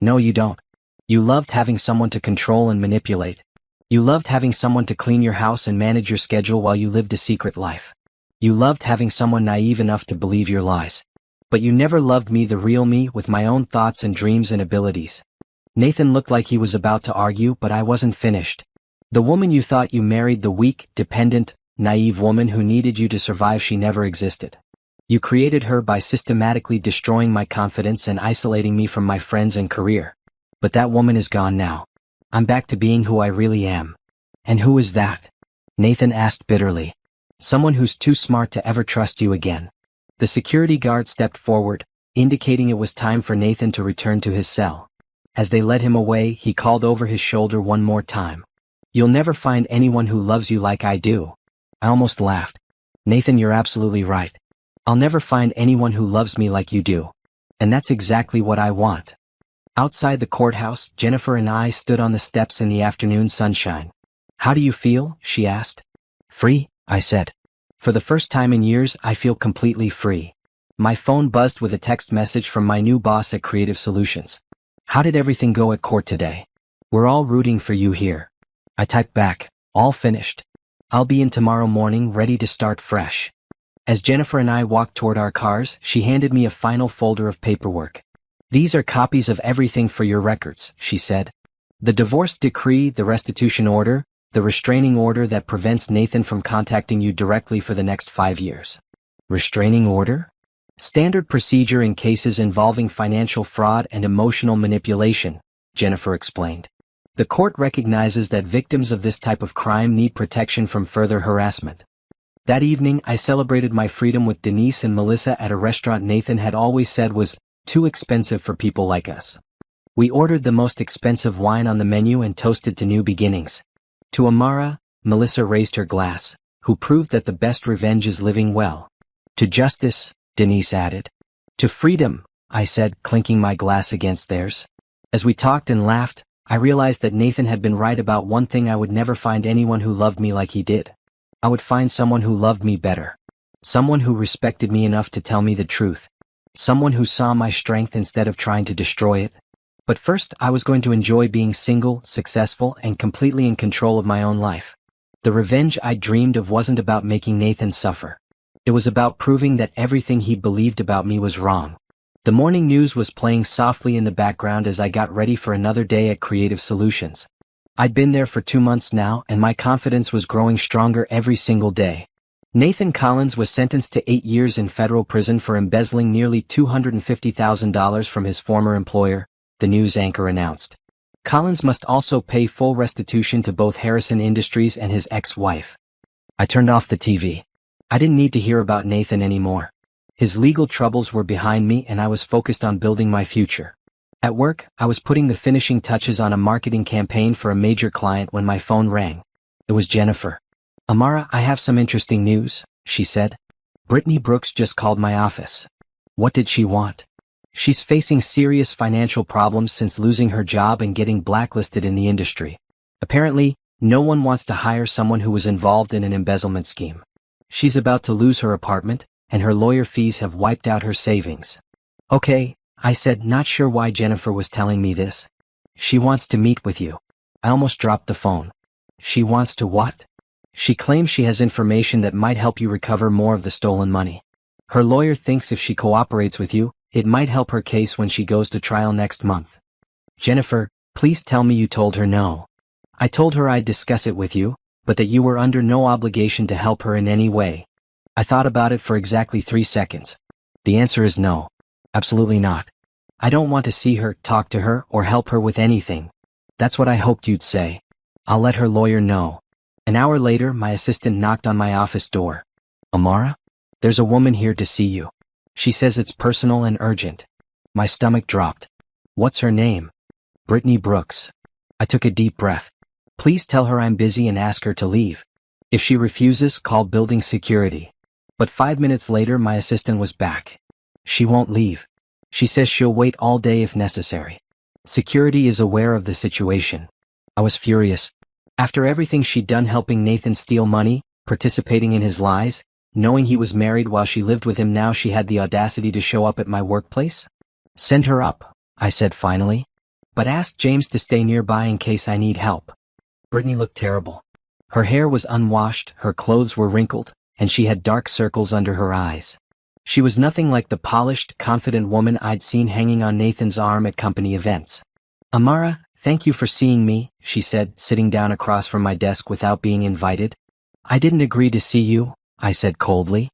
No, you don't. You loved having someone to control and manipulate. You loved having someone to clean your house and manage your schedule while you lived a secret life. You loved having someone naive enough to believe your lies. But you never loved me, the real me, with my own thoughts and dreams and abilities. Nathan looked like he was about to argue, but I wasn't finished. The woman you thought you married, the weak, dependent, naive woman who needed you to survive, she never existed. You created her by systematically destroying my confidence and isolating me from my friends and career. But that woman is gone now. I'm back to being who I really am. And who is that? Nathan asked bitterly. Someone who's too smart to ever trust you again. The security guard stepped forward, indicating it was time for Nathan to return to his cell. As they led him away, he called over his shoulder one more time. You'll never find anyone who loves you like I do. I almost laughed. Nathan, you're absolutely right. I'll never find anyone who loves me like you do. And that's exactly what I want. Outside the courthouse, Jennifer and I stood on the steps in the afternoon sunshine. How do you feel? She asked. Free, I said. For the first time in years, I feel completely free. My phone buzzed with a text message from my new boss at Creative Solutions. How did everything go at court today? We're all rooting for you here. I typed back, all finished. I'll be in tomorrow morning, ready to start fresh. As Jennifer and I walked toward our cars, she handed me a final folder of paperwork. These are copies of everything for your records, she said. The divorce decree, the restitution order, the restraining order that prevents Nathan from contacting you directly for the next 5 years. Restraining order? Standard procedure in cases involving financial fraud and emotional manipulation, Jennifer explained. The court recognizes that victims of this type of crime need protection from further harassment. That evening, I celebrated my freedom with Denise and Melissa at a restaurant Nathan had always said was too expensive for people like us. We ordered the most expensive wine on the menu and toasted to new beginnings. To Amara, Melissa raised her glass, who proved that the best revenge is living well. To justice, Denise added. To freedom, I said, clinking my glass against theirs. As we talked and laughed, I realized that Nathan had been right about one thing: I would never find anyone who loved me like he did. I would find someone who loved me better. Someone who respected me enough to tell me the truth. Someone who saw my strength instead of trying to destroy it. But first, I was going to enjoy being single, successful, and completely in control of my own life. The revenge I dreamed of wasn't about making Nathan suffer. It was about proving that everything he believed about me was wrong. The morning news was playing softly in the background as I got ready for another day at Creative Solutions. I'd been there for 2 months now, and my confidence was growing stronger every single day. Nathan Collins was sentenced to 8 years in federal prison for embezzling nearly $250,000 from his former employer, the news anchor announced. Collins must also pay full restitution to both Harrison Industries and his ex-wife. I turned off the TV. I didn't need to hear about Nathan anymore. His legal troubles were behind me, and I was focused on building my future. At work, I was putting the finishing touches on a marketing campaign for a major client when my phone rang. It was Jennifer. Amara, I have some interesting news, she said. Brittany Brooks just called my office. What did she want? She's facing serious financial problems since losing her job and getting blacklisted in the industry. Apparently, no one wants to hire someone who was involved in an embezzlement scheme. She's about to lose her apartment, and her lawyer fees have wiped out her savings. Okay, I said, not sure why Jennifer was telling me this. She wants to meet with you. I almost dropped the phone. She wants to what? She claims she has information that might help you recover more of the stolen money. Her lawyer thinks if she cooperates with you, it might help her case when she goes to trial next month. Jennifer, please tell me you told her no. I told her I'd discuss it with you, but that you were under no obligation to help her in any way. I thought about it for exactly 3 seconds. The answer is no. Absolutely not. I don't want to see her, talk to her, or help her with anything. That's what I hoped you'd say. I'll let her lawyer know. An hour later, my assistant knocked on my office door. Amara? There's a woman here to see you. She says it's personal and urgent. My stomach dropped. What's her name? Brittany Brooks. I took a deep breath. Please tell her I'm busy and ask her to leave. If she refuses, call building security. But 5 minutes later, my assistant was back. She won't leave. She says she'll wait all day if necessary. Security is aware of the situation. I was furious. After everything she'd done helping Nathan steal money, participating in his lies, knowing he was married while she lived with him, now she had the audacity to show up at my workplace? Send her up, I said finally. But ask James to stay nearby in case I need help. Brittany looked terrible. Her hair was unwashed, her clothes were wrinkled, and she had dark circles under her eyes. She was nothing like the polished, confident woman I'd seen hanging on Nathan's arm at company events. Amara, thank you for seeing me, she said, sitting down across from my desk without being invited. I didn't agree to see you, I said coldly.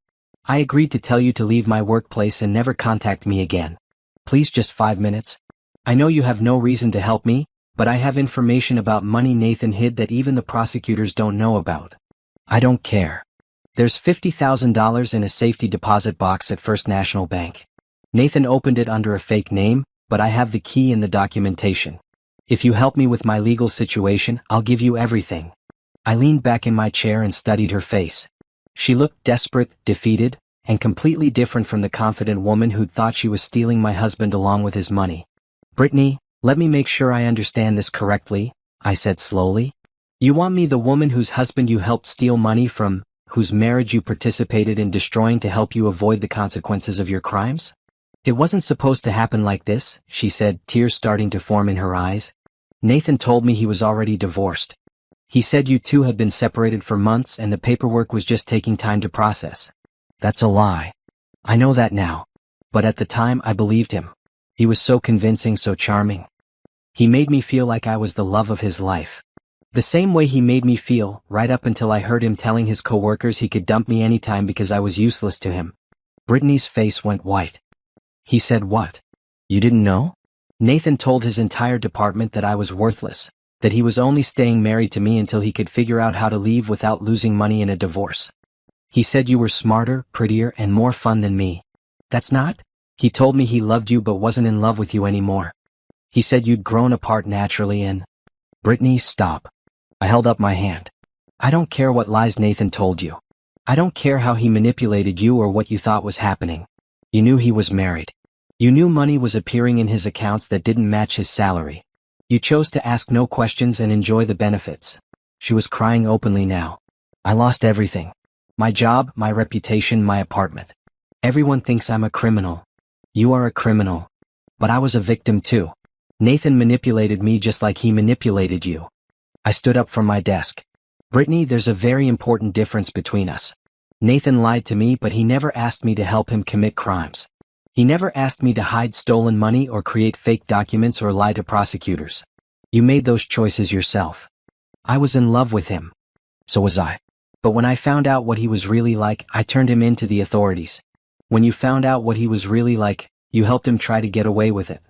I agreed to tell you to leave my workplace and never contact me again. Please, just 5 minutes. I know you have no reason to help me, but I have information about money Nathan hid that even the prosecutors don't know about. I don't care. There's $50,000 in a safety deposit box at First National Bank. Nathan opened it under a fake name, but I have the key and the documentation. If you help me with my legal situation, I'll give you everything. I leaned back in my chair and studied her face. She looked desperate, defeated, and completely different from the confident woman who'd thought she was stealing my husband along with his money. Brittany, let me make sure I understand this correctly, I said slowly. You want me, the woman whose husband you helped steal money from, whose marriage you participated in destroying, to help you avoid the consequences of your crimes? It wasn't supposed to happen like this, she said, tears starting to form in her eyes. Nathan told me he was already divorced. He said you two had been separated for months and the paperwork was just taking time to process. That's a lie. I know that now. But at the time I believed him. He was so convincing, so charming. He made me feel like I was the love of his life. The same way he made me feel, right up until I heard him telling his coworkers he could dump me anytime because I was useless to him. Brittany's face went white. He said what? You didn't know? Nathan told his entire department that I was worthless, that he was only staying married to me until he could figure out how to leave without losing money in a divorce. He said you were smarter, prettier, and more fun than me. That's not? He told me he loved you but wasn't in love with you anymore. He said you'd grown apart naturally and… Brittany, stop. I held up my hand. I don't care what lies Nathan told you. I don't care how he manipulated you or what you thought was happening. You knew he was married. You knew money was appearing in his accounts that didn't match his salary. You chose to ask no questions and enjoy the benefits. She was crying openly now. I lost everything. My job, my reputation, my apartment. Everyone thinks I'm a criminal. You are a criminal. But I was a victim too. Nathan manipulated me just like he manipulated you. I stood up from my desk. Brittany, there's a very important difference between us. Nathan lied to me, but he never asked me to help him commit crimes. He never asked me to hide stolen money or create fake documents or lie to prosecutors. You made those choices yourself. I was in love with him. So was I. But when I found out what he was really like, I turned him in to the authorities. When you found out what he was really like, you helped him try to get away with it.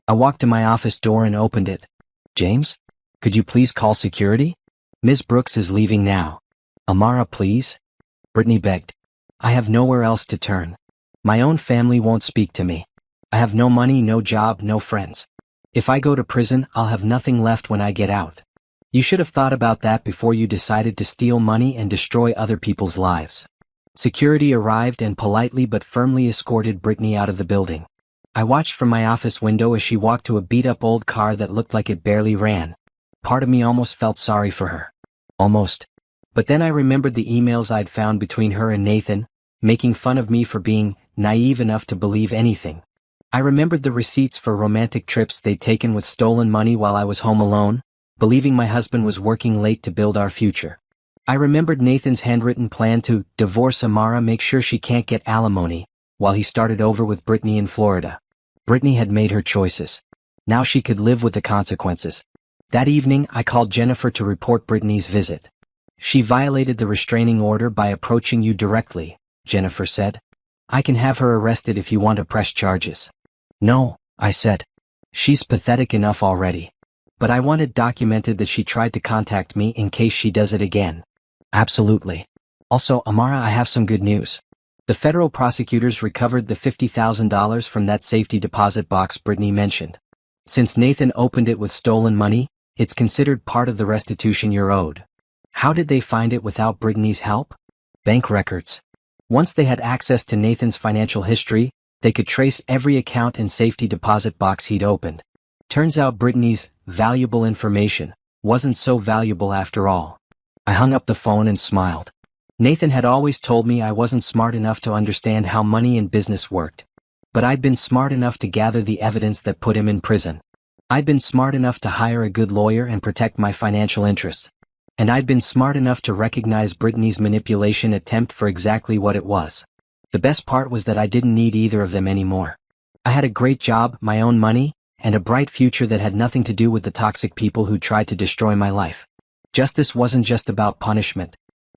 I walked to my office door and opened it. James? Could you please call security? Ms. Brooks is leaving now. Amara, please? Brittany begged. I have nowhere else to turn. My own family won't speak to me. I have no money, no job, no friends. If I go to prison, I'll have nothing left when I get out. You should have thought about that before you decided to steal money and destroy other people's lives. Security arrived and politely but firmly escorted Brittany out of the building. I watched from my office window as she walked to a beat-up old car that looked like it barely ran. Part of me almost felt sorry for her. Almost. But then I remembered the emails I'd found between her and Nathan, making fun of me for being naive enough to believe anything. I remembered the receipts for romantic trips they'd taken with stolen money while I was home alone, believing my husband was working late to build our future. I remembered Nathan's handwritten plan to divorce Amara, make sure she can't get alimony, while he started over with Brittany in Florida. Brittany had made her choices. Now she could live with the consequences. That evening, I called Jennifer to report Brittany's visit. She violated the restraining order by approaching you directly, Jennifer said. I can have her arrested if you want to press charges. No, I said. She's pathetic enough already. But I wanted documented that she tried to contact me in case she does it again. Absolutely. Also, Amara, I have some good news. The federal prosecutors recovered the $50,000 from that safety deposit box Brittany mentioned. Since Nathan opened it with stolen money, it's considered part of the restitution you're owed. How did they find it without Brittany's help? Bank records. Once they had access to Nathan's financial history, they could trace every account and safety deposit box he'd opened. Turns out Brittany's valuable information wasn't so valuable after all. I hung up the phone and smiled. Nathan had always told me I wasn't smart enough to understand how money and business worked. But I'd been smart enough to gather the evidence that put him in prison. I'd been smart enough to hire a good lawyer and protect my financial interests. And I'd been smart enough to recognize Brittany's manipulation attempt for exactly what it was. The best part was that I didn't need either of them anymore. I had a great job, my own money, and a bright future that had nothing to do with the toxic people who tried to destroy my life. Justice wasn't just about punishment.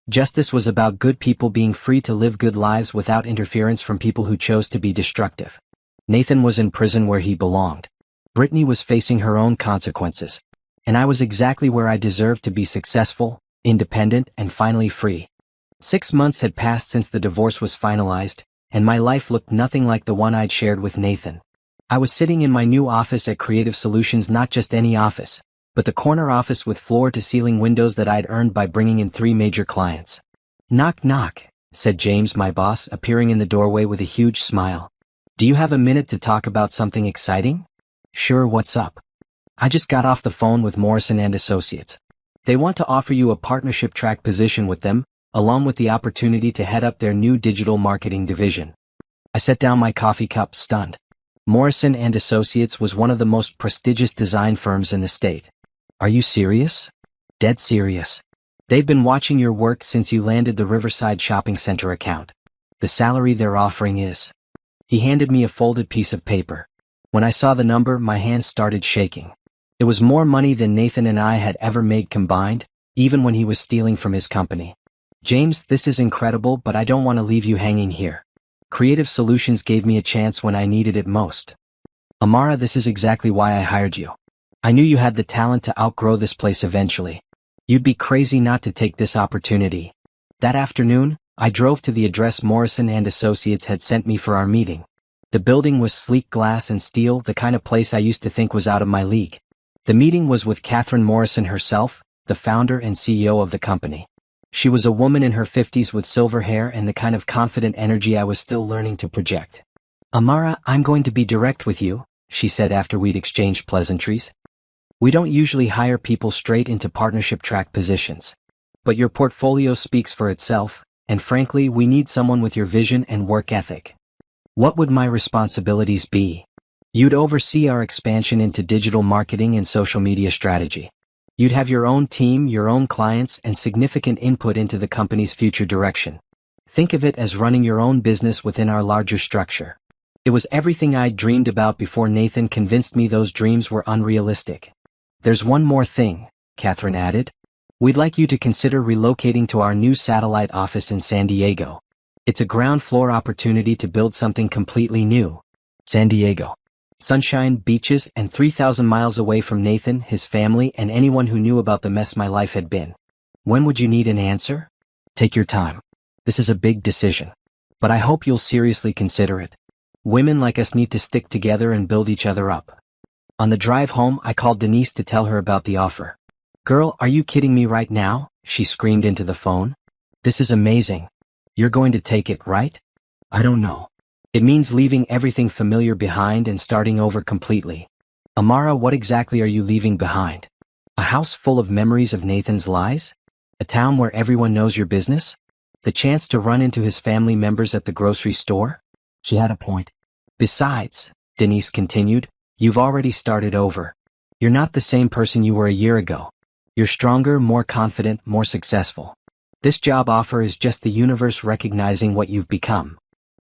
Justice was about good people being free to live good lives without interference from people who chose to be destructive. Nathan was in prison where he belonged. Brittany was facing her own consequences. And I was exactly where I deserved to be: successful, independent, and finally free. 6 months had passed since the divorce was finalized, and my life looked nothing like the one I'd shared with Nathan. I was sitting in my new office at Creative Solutions, not just any office, but the corner office with floor-to-ceiling windows that I'd earned by bringing in 3 major clients. Knock knock, said James, my boss, appearing in the doorway with a huge smile. Do you have a minute to talk about something exciting? Sure, what's up? I just got off the phone with Morrison and Associates. They want to offer you a partnership track position with them, along with the opportunity to head up their new digital marketing division. I set down my coffee cup, stunned. Morrison and Associates was one of the most prestigious design firms in the state. Are you serious? Dead serious. They've been watching your work since you landed the Riverside Shopping Center account. The salary they're offering is... He handed me a folded piece of paper. When I saw the number, my hands started shaking. It was more money than Nathan and I had ever made combined, even when he was stealing from his company. James, this is incredible, but I don't want to leave you hanging here. Creative Solutions gave me a chance when I needed it most. Amara, this is exactly why I hired you. I knew you had the talent to outgrow this place eventually. You'd be crazy not to take this opportunity. That afternoon, I drove to the address Morrison and Associates had sent me for our meeting. The building was sleek glass and steel, the kind of place I used to think was out of my league. The meeting was with Catherine Morrison herself, the founder and CEO of the company. She was a woman in her 50s with silver hair and the kind of confident energy I was still learning to project. Amara, I'm going to be direct with you, she said after we'd exchanged pleasantries. We don't usually hire people straight into partnership track positions. But your portfolio speaks for itself, and frankly, we need someone with your vision and work ethic. What would my responsibilities be? You'd oversee our expansion into digital marketing and social media strategy. You'd have your own team, your own clients, and significant input into the company's future direction. Think of it as running your own business within our larger structure. It was everything I'd dreamed about before Nathan convinced me those dreams were unrealistic. There's one more thing, Catherine added. We'd like you to consider relocating to our new satellite office in San Diego. It's a ground floor opportunity to build something completely new. San Diego. Sunshine, beaches, and 3,000 miles away from Nathan, his family, and anyone who knew about the mess my life had been. When would you need an answer? Take your time. This is a big decision. But I hope you'll seriously consider it. Women like us need to stick together and build each other up. On the drive home, I called Denise to tell her about the offer. Girl, are you kidding me right now? She screamed into the phone. This is amazing. You're going to take it, right? I don't know. It means leaving everything familiar behind and starting over completely. Amara, what exactly are you leaving behind? A house full of memories of Nathan's lies? A town where everyone knows your business? The chance to run into his family members at the grocery store? She had a point. Besides, Denise continued, you've already started over. You're not the same person you were a year ago. You're stronger, more confident, more successful. This job offer is just the universe recognizing what you've become.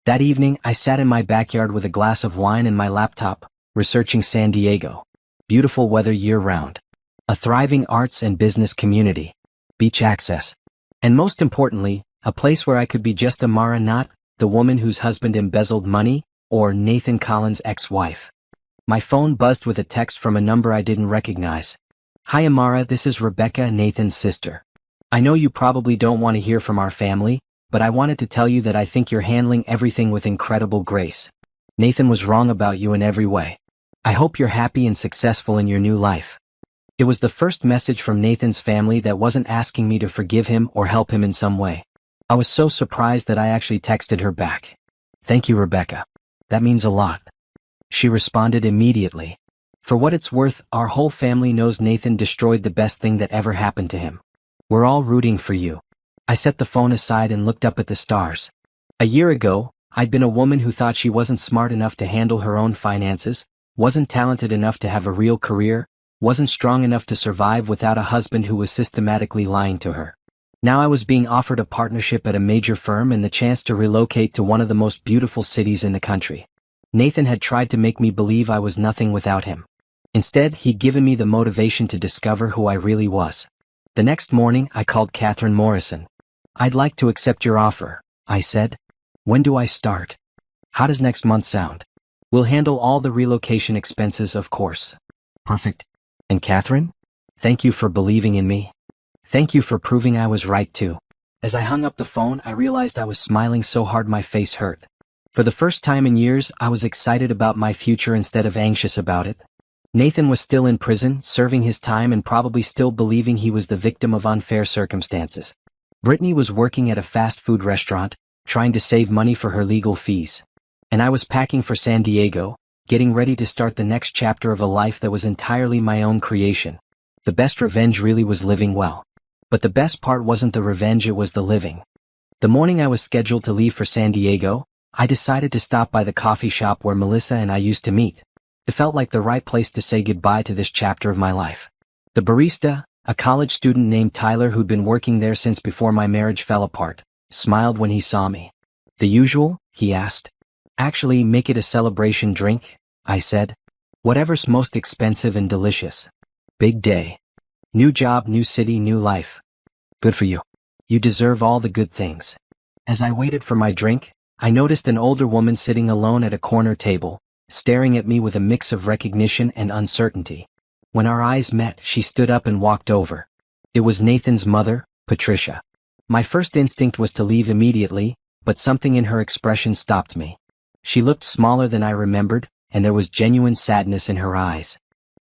That evening, I sat in my backyard with a glass of wine and my laptop, researching San Diego. Beautiful weather year-round. A thriving arts and business community. Beach access. And most importantly, a place where I could be just Amara, not the woman whose husband embezzled money, or Nathan Collins' ex-wife. My phone buzzed with a text from a number I didn't recognize. Hi Amara, this is Rebecca, Nathan's sister. I know you probably don't want to hear from our family, but I wanted to tell you that I think you're handling everything with incredible grace. Nathan was wrong about you in every way. I hope you're happy and successful in your new life. It was the first message from Nathan's family that wasn't asking me to forgive him or help him in some way. I was so surprised that I actually texted her back. Thank you, Rebecca. That means a lot. She responded immediately. For what it's worth, our whole family knows Nathan destroyed the best thing that ever happened to him. We're all rooting for you. I set the phone aside and looked up at the stars. A year ago, I'd been a woman who thought she wasn't smart enough to handle her own finances, wasn't talented enough to have a real career, wasn't strong enough to survive without a husband who was systematically lying to her. Now I was being offered a partnership at a major firm and the chance to relocate to one of the most beautiful cities in the country. Nathan had tried to make me believe I was nothing without him. Instead, he'd given me the motivation to discover who I really was. The next morning, I called Catherine Morrison. I'd like to accept your offer, I said. When do I start? How does next month sound? We'll handle all the relocation expenses, of course. Perfect. And Catherine? Thank you for believing in me. Thank you for proving I was right too. As I hung up the phone, I realized I was smiling so hard my face hurt. For the first time in years, I was excited about my future instead of anxious about it. Nathan was still in prison, serving his time and probably still believing he was the victim of unfair circumstances. Brittany was working at a fast food restaurant, trying to save money for her legal fees. And I was packing for San Diego, getting ready to start the next chapter of a life that was entirely my own creation. The best revenge really was living well. But the best part wasn't the revenge, it was the living. The morning I was scheduled to leave for San Diego, I decided to stop by the coffee shop where Melissa and I used to meet. It felt like the right place to say goodbye to this chapter of my life. The barista, a college student named Tyler who'd been working there since before my marriage fell apart, smiled when he saw me. The usual? He asked. Actually, make it a celebration drink, I said. Whatever's most expensive and delicious. Big day. New job, new city, new life. Good for you. You deserve all the good things. As I waited for my drink, I noticed an older woman sitting alone at a corner table, staring at me with a mix of recognition and uncertainty. When our eyes met, she stood up and walked over. It was Nathan's mother, Patricia. My first instinct was to leave immediately, but something in her expression stopped me. She looked smaller than I remembered, and there was genuine sadness in her eyes.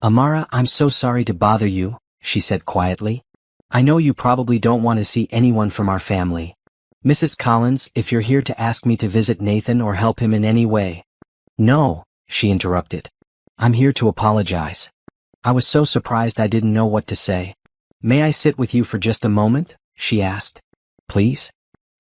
Amara, I'm so sorry to bother you, she said quietly. I know you probably don't want to see anyone from our family. Mrs. Collins, if you're here to ask me to visit Nathan or help him in any way. No, she interrupted. I'm here to apologize. I was so surprised I didn't know what to say. May I sit with you for just a moment? She asked. Please?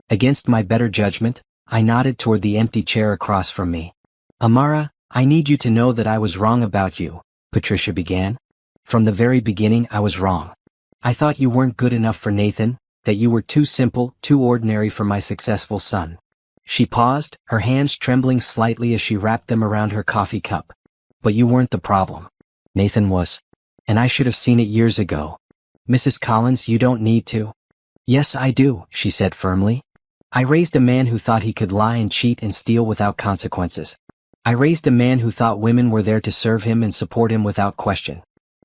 Against my better judgment, I nodded toward the empty chair across from me. Amara, I need you to know that I was wrong about you, Patricia began. From the very beginning, I was wrong. I thought you weren't good enough for Nathan, that you were too simple, too ordinary for my successful son. She paused, her hands trembling slightly as she wrapped them around her coffee cup. But you weren't the problem. Nathan was. And I should have seen it years ago. Mrs. Collins, you don't need to. Yes, I do, she said firmly. I raised a man who thought he could lie and cheat and steal without consequences. I raised a man who thought women were there to serve him and support him without question.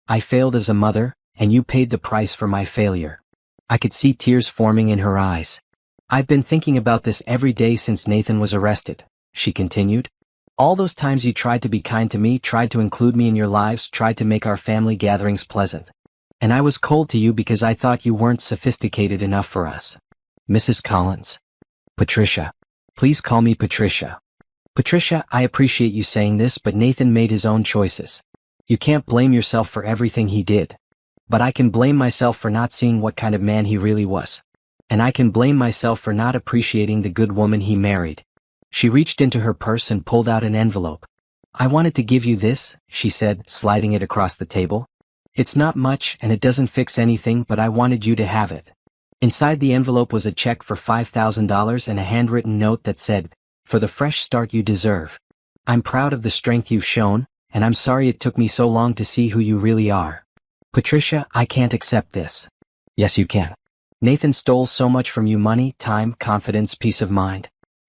I failed as a mother, and you paid the price for my failure. I could see tears forming in her eyes. I've been thinking about this every day since Nathan was arrested, she continued. All those times you tried to be kind to me, tried to include me in your lives, tried to make our family gatherings pleasant. And I was cold to you because I thought you weren't sophisticated enough for us. Mrs. Collins. Patricia. Please call me Patricia. Patricia, I appreciate you saying this, but Nathan made his own choices. You can't blame yourself for everything he did. But I can blame myself for not seeing what kind of man he really was. And I can blame myself for not appreciating the good woman he married. She reached into her purse and pulled out an envelope. I wanted to give you this, she said, sliding it across the table. It's not much and it doesn't fix anything, but I wanted you to have it. Inside the envelope was a check for $5,000 and a handwritten note that said, "For the fresh start you deserve. I'm proud of the strength you've shown, and I'm sorry it took me so long to see who you really are. Patricia, I can't accept this." Yes, you can. Nathan stole so much from you: money, time, confidence, peace of mind.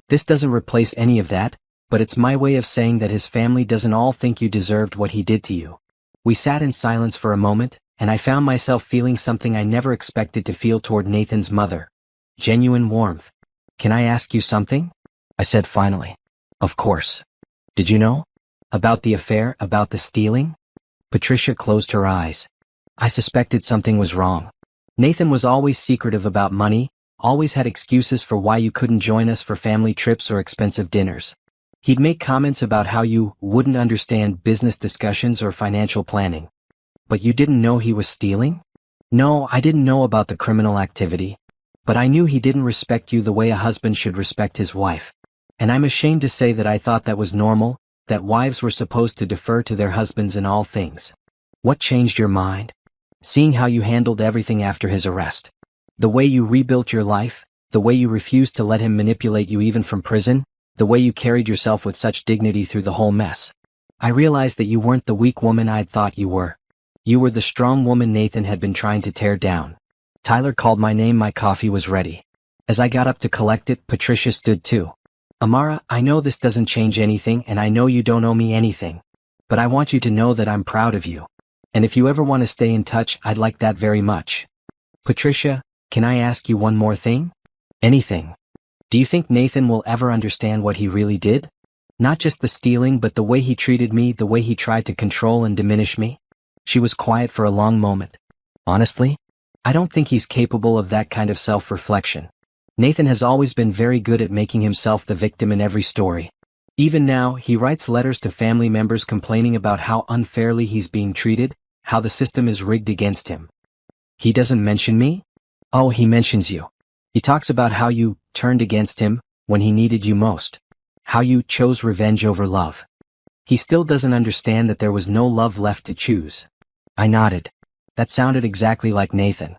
This doesn't replace any of that, but it's my way of saying that his family doesn't all think you deserved what he did to you. We sat in silence for a moment, and I found myself feeling something I never expected to feel toward Nathan's mother. Genuine warmth. "Can I ask you something?" I said finally. "Of course. Did you know? About the affair, about the stealing?" Patricia closed her eyes. I suspected something was wrong. Nathan was always secretive about money, always had excuses for why you couldn't join us for family trips or expensive dinners. He'd make comments about how you wouldn't understand business discussions or financial planning. But you didn't know he was stealing? No, I didn't know about the criminal activity. But I knew he didn't respect you the way a husband should respect his wife. And I'm ashamed to say that I thought that was normal, that wives were supposed to defer to their husbands in all things. What changed your mind? Seeing how you handled everything after his arrest. The way you rebuilt your life, the way you refused to let him manipulate you even from prison, the way you carried yourself with such dignity through the whole mess. I realized that you weren't the weak woman I'd thought you were. You were the strong woman Nathan had been trying to tear down. Tyler called my name. My coffee was ready. As I got up to collect it, Patricia stood too. "Amara, I know this doesn't change anything and I know you don't owe me anything. But I want you to know that I'm proud of you. And if you ever want to stay in touch, I'd like that very much." "Patricia, can I ask you one more thing?" "Anything. Do you think Nathan will ever understand what he really did? Not just the stealing, but the way he treated me, the way he tried to control and diminish me?" She was quiet for a long moment. "Honestly, I don't think he's capable of that kind of self-reflection. Nathan has always been very good at making himself the victim in every story. Even now, he writes letters to family members complaining about how unfairly he's being treated, how the system is rigged against him." "He doesn't mention me?" "Oh, he mentions you. He talks about how you turned against him when he needed you most. How you chose revenge over love. He still doesn't understand that there was no love left to choose." I nodded. That sounded exactly like Nathan.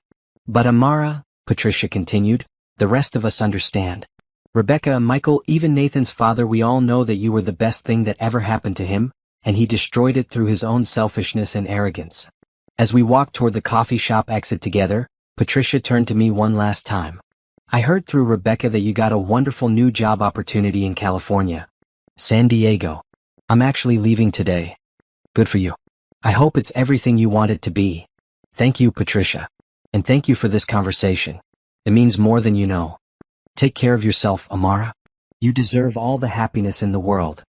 "But Amara," Patricia continued, "the rest of us understand. Rebecca, Michael, even Nathan's father, we all know that you were the best thing that ever happened to him, and he destroyed it through his own selfishness and arrogance." As we walked toward the coffee shop exit together, Patricia turned to me one last time. "I heard through Rebecca that you got a wonderful new job opportunity in California. San Diego. I'm actually leaving today." "Good for you. I hope it's everything you want it to be." "Thank you, Patricia. And thank you for this conversation. It means more than you know. Take care of yourself, Amara. You deserve all the happiness in the world."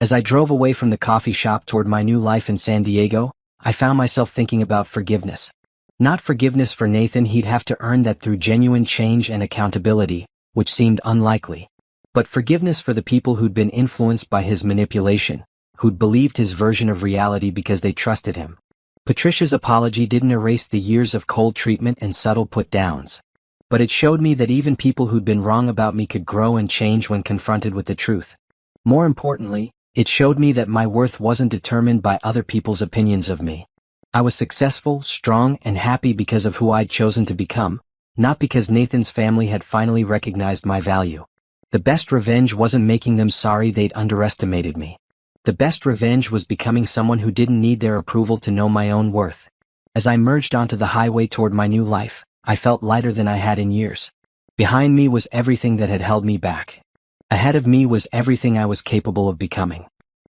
As I drove away from the coffee shop toward my new life in San Diego, I found myself thinking about forgiveness. Not forgiveness for Nathan, he'd have to earn that through genuine change and accountability, which seemed unlikely. But forgiveness for the people who'd been influenced by his manipulation, who'd believed his version of reality because they trusted him. Patricia's apology didn't erase the years of cold treatment and subtle put-downs. But it showed me that even people who'd been wrong about me could grow and change when confronted with the truth. More importantly, it showed me that my worth wasn't determined by other people's opinions of me. I was successful, strong, and happy because of who I'd chosen to become, not because Nathan's family had finally recognized my value. The best revenge wasn't making them sorry they'd underestimated me. The best revenge was becoming someone who didn't need their approval to know my own worth. As I merged onto the highway toward my new life, I felt lighter than I had in years. Behind me was everything that had held me back. Ahead of me was everything I was capable of becoming.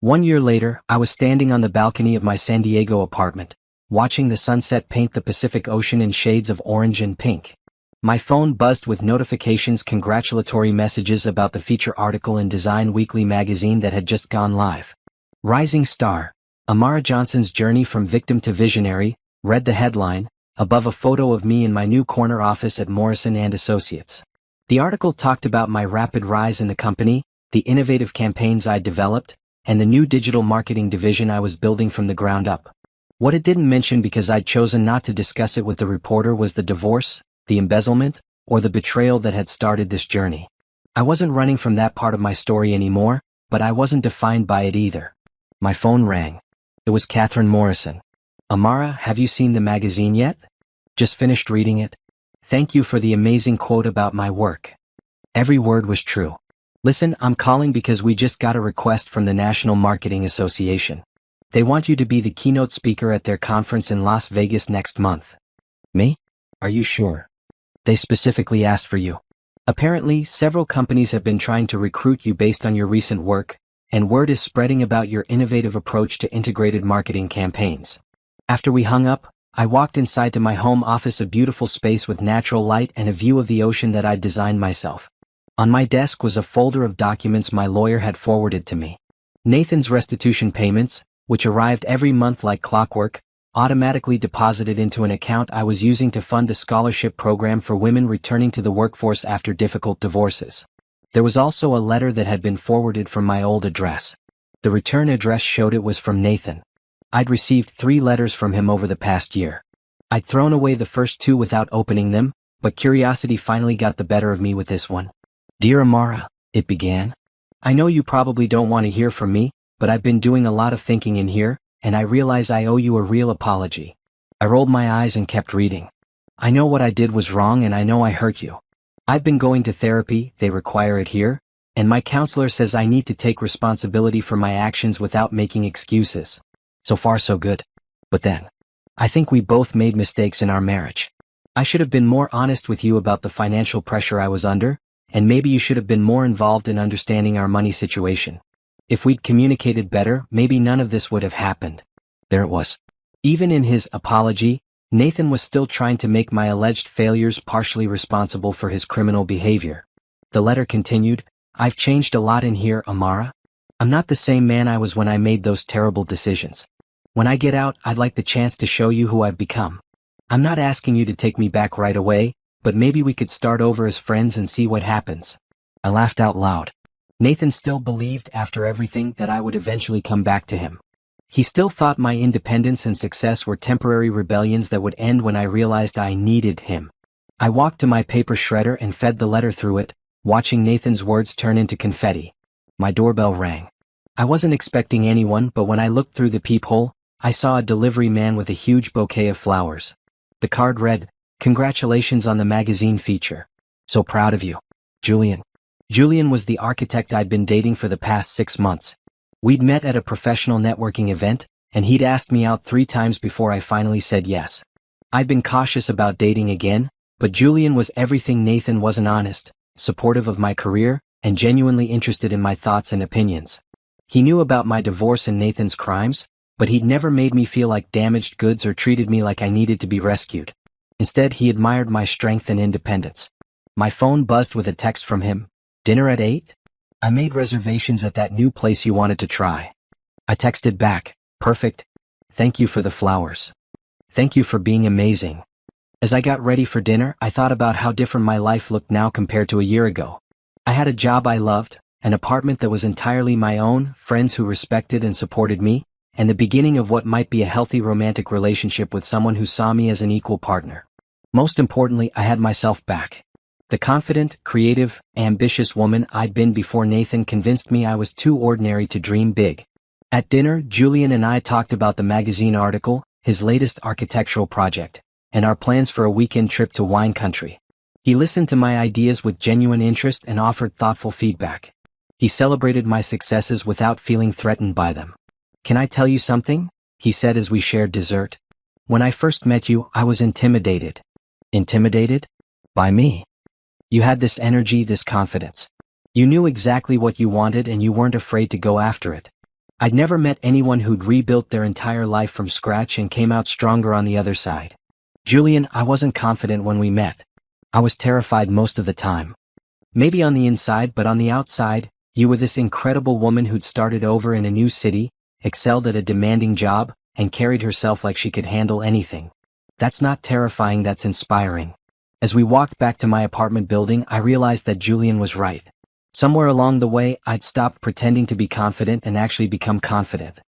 1 year later, I was standing on the balcony of my San Diego apartment, watching the sunset paint the Pacific Ocean in shades of orange and pink. My phone buzzed with notifications, congratulatory messages about the feature article in Design Weekly magazine that had just gone live. Rising Star, Amara Johnson's Journey from Victim to Visionary, read the headline, above a photo of me in my new corner office at Morrison & Associates. The article talked about my rapid rise in the company, the innovative campaigns I'd developed, and the new digital marketing division I was building from the ground up. What it didn't mention, because I'd chosen not to discuss it with the reporter, was the divorce, the embezzlement, or the betrayal that had started this journey. I wasn't running from that part of my story anymore, but I wasn't defined by it either. My phone rang. It was Catherine Morrison. "Amara, have you seen the magazine yet? Just finished reading it. Thank you for the amazing quote about my work." Every word was true. "Listen, I'm calling because we just got a request from the National Marketing Association. They want you to be the keynote speaker at their conference in Las Vegas next month." "Me? Are you sure?" "They specifically asked for you. Apparently, several companies have been trying to recruit you based on your recent work, and word is spreading about your innovative approach to integrated marketing campaigns." After we hung up, I walked inside to my home office, a beautiful space with natural light and a view of the ocean that I'd designed myself. On my desk was a folder of documents my lawyer had forwarded to me. Nathan's restitution payments, which arrived every month like clockwork, automatically deposited into an account I was using to fund a scholarship program for women returning to the workforce after difficult divorces. There was also a letter that had been forwarded from my old address. The return address showed it was from Nathan. I'd received 3 letters from him over the past year. I'd thrown away the first 2 without opening them, but curiosity finally got the better of me with this one. "Dear Amara," it began. "I know you probably don't want to hear from me, but I've been doing a lot of thinking in here, and I realize I owe you a real apology." I rolled my eyes and kept reading. "I know what I did was wrong, and I know I hurt you. I've been going to therapy, they require it here, and my counselor says I need to take responsibility for my actions without making excuses. So far so good. But then, I think we both made mistakes in our marriage. I should have been more honest with you about the financial pressure I was under, and maybe you should have been more involved in understanding our money situation. If we'd communicated better, maybe none of this would have happened." There it was. Even in his apology, Nathan was still trying to make my alleged failures partially responsible for his criminal behavior. The letter continued, "I've changed a lot in here, Amara. I'm not the same man I was when I made those terrible decisions. When I get out, I'd like the chance to show you who I've become. I'm not asking you to take me back right away, but maybe we could start over as friends and see what happens." I laughed out loud. Nathan still believed, after everything, that I would eventually come back to him. He still thought my independence and success were temporary rebellions that would end when I realized I needed him. I walked to my paper shredder and fed the letter through it, watching Nathan's words turn into confetti. My doorbell rang. I wasn't expecting anyone, but when I looked through the peephole, I saw a delivery man with a huge bouquet of flowers. The card read, "Congratulations on the magazine feature. So proud of you, Julian." Julian was the architect I'd been dating for the past 6 months. We'd met at a professional networking event, and he'd asked me out 3 times before I finally said yes. I'd been cautious about dating again, but Julian was everything Nathan wasn't: honest, supportive of my career, and genuinely interested in my thoughts and opinions. He knew about my divorce and Nathan's crimes, but he'd never made me feel like damaged goods or treated me like I needed to be rescued. Instead, he admired my strength and independence. My phone buzzed with a text from him. "Dinner at 8? I made reservations at that new place you wanted to try." I texted back, "Perfect. Thank you for the flowers. Thank you for being amazing." As I got ready for dinner, I thought about how different my life looked now compared to a year ago. I had a job I loved, an apartment that was entirely my own, friends who respected and supported me, and the beginning of what might be a healthy romantic relationship with someone who saw me as an equal partner. Most importantly, I had myself back. The confident, creative, ambitious woman I'd been before Nathan convinced me I was too ordinary to dream big. At dinner, Julian and I talked about the magazine article, his latest architectural project, and our plans for a weekend trip to wine country. He listened to my ideas with genuine interest and offered thoughtful feedback. He celebrated my successes without feeling threatened by them. "Can I tell you something?" he said as we shared dessert. "When I first met you, I was intimidated." "Intimidated? By me?" "You had this energy, this confidence. You knew exactly what you wanted and you weren't afraid to go after it. I'd never met anyone who'd rebuilt their entire life from scratch and came out stronger on the other side. Julian, I wasn't confident when we met. I was terrified most of the time. Maybe on the inside, but on the outside, you were this incredible woman who'd started over in a new city, excelled at a demanding job, and carried herself like she could handle anything. That's not terrifying, that's inspiring. As we walked back to my apartment building, I realized that Julian was right. Somewhere along the way, I'd stopped pretending to be confident and actually become confident.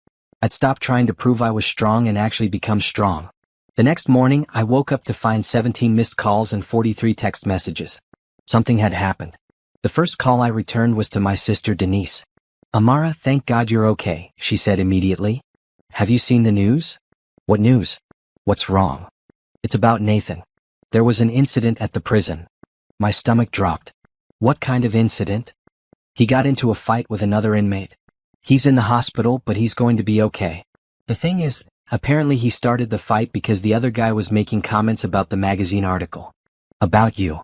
I'd stopped trying to prove I was strong and actually become strong. The next morning, I woke up to find 17 missed calls and 43 text messages. Something had happened. The first call I returned was to my sister Denise. "Amara, thank God you're okay," she said immediately. "Have you seen the news?" "What news?" "What's wrong?" "It's about Nathan. There was an incident at the prison." My stomach dropped. "What kind of incident?" "He got into a fight with another inmate. He's in the hospital, but he's going to be okay. The thing is, apparently he started the fight because the other guy was making comments about the magazine article. About you."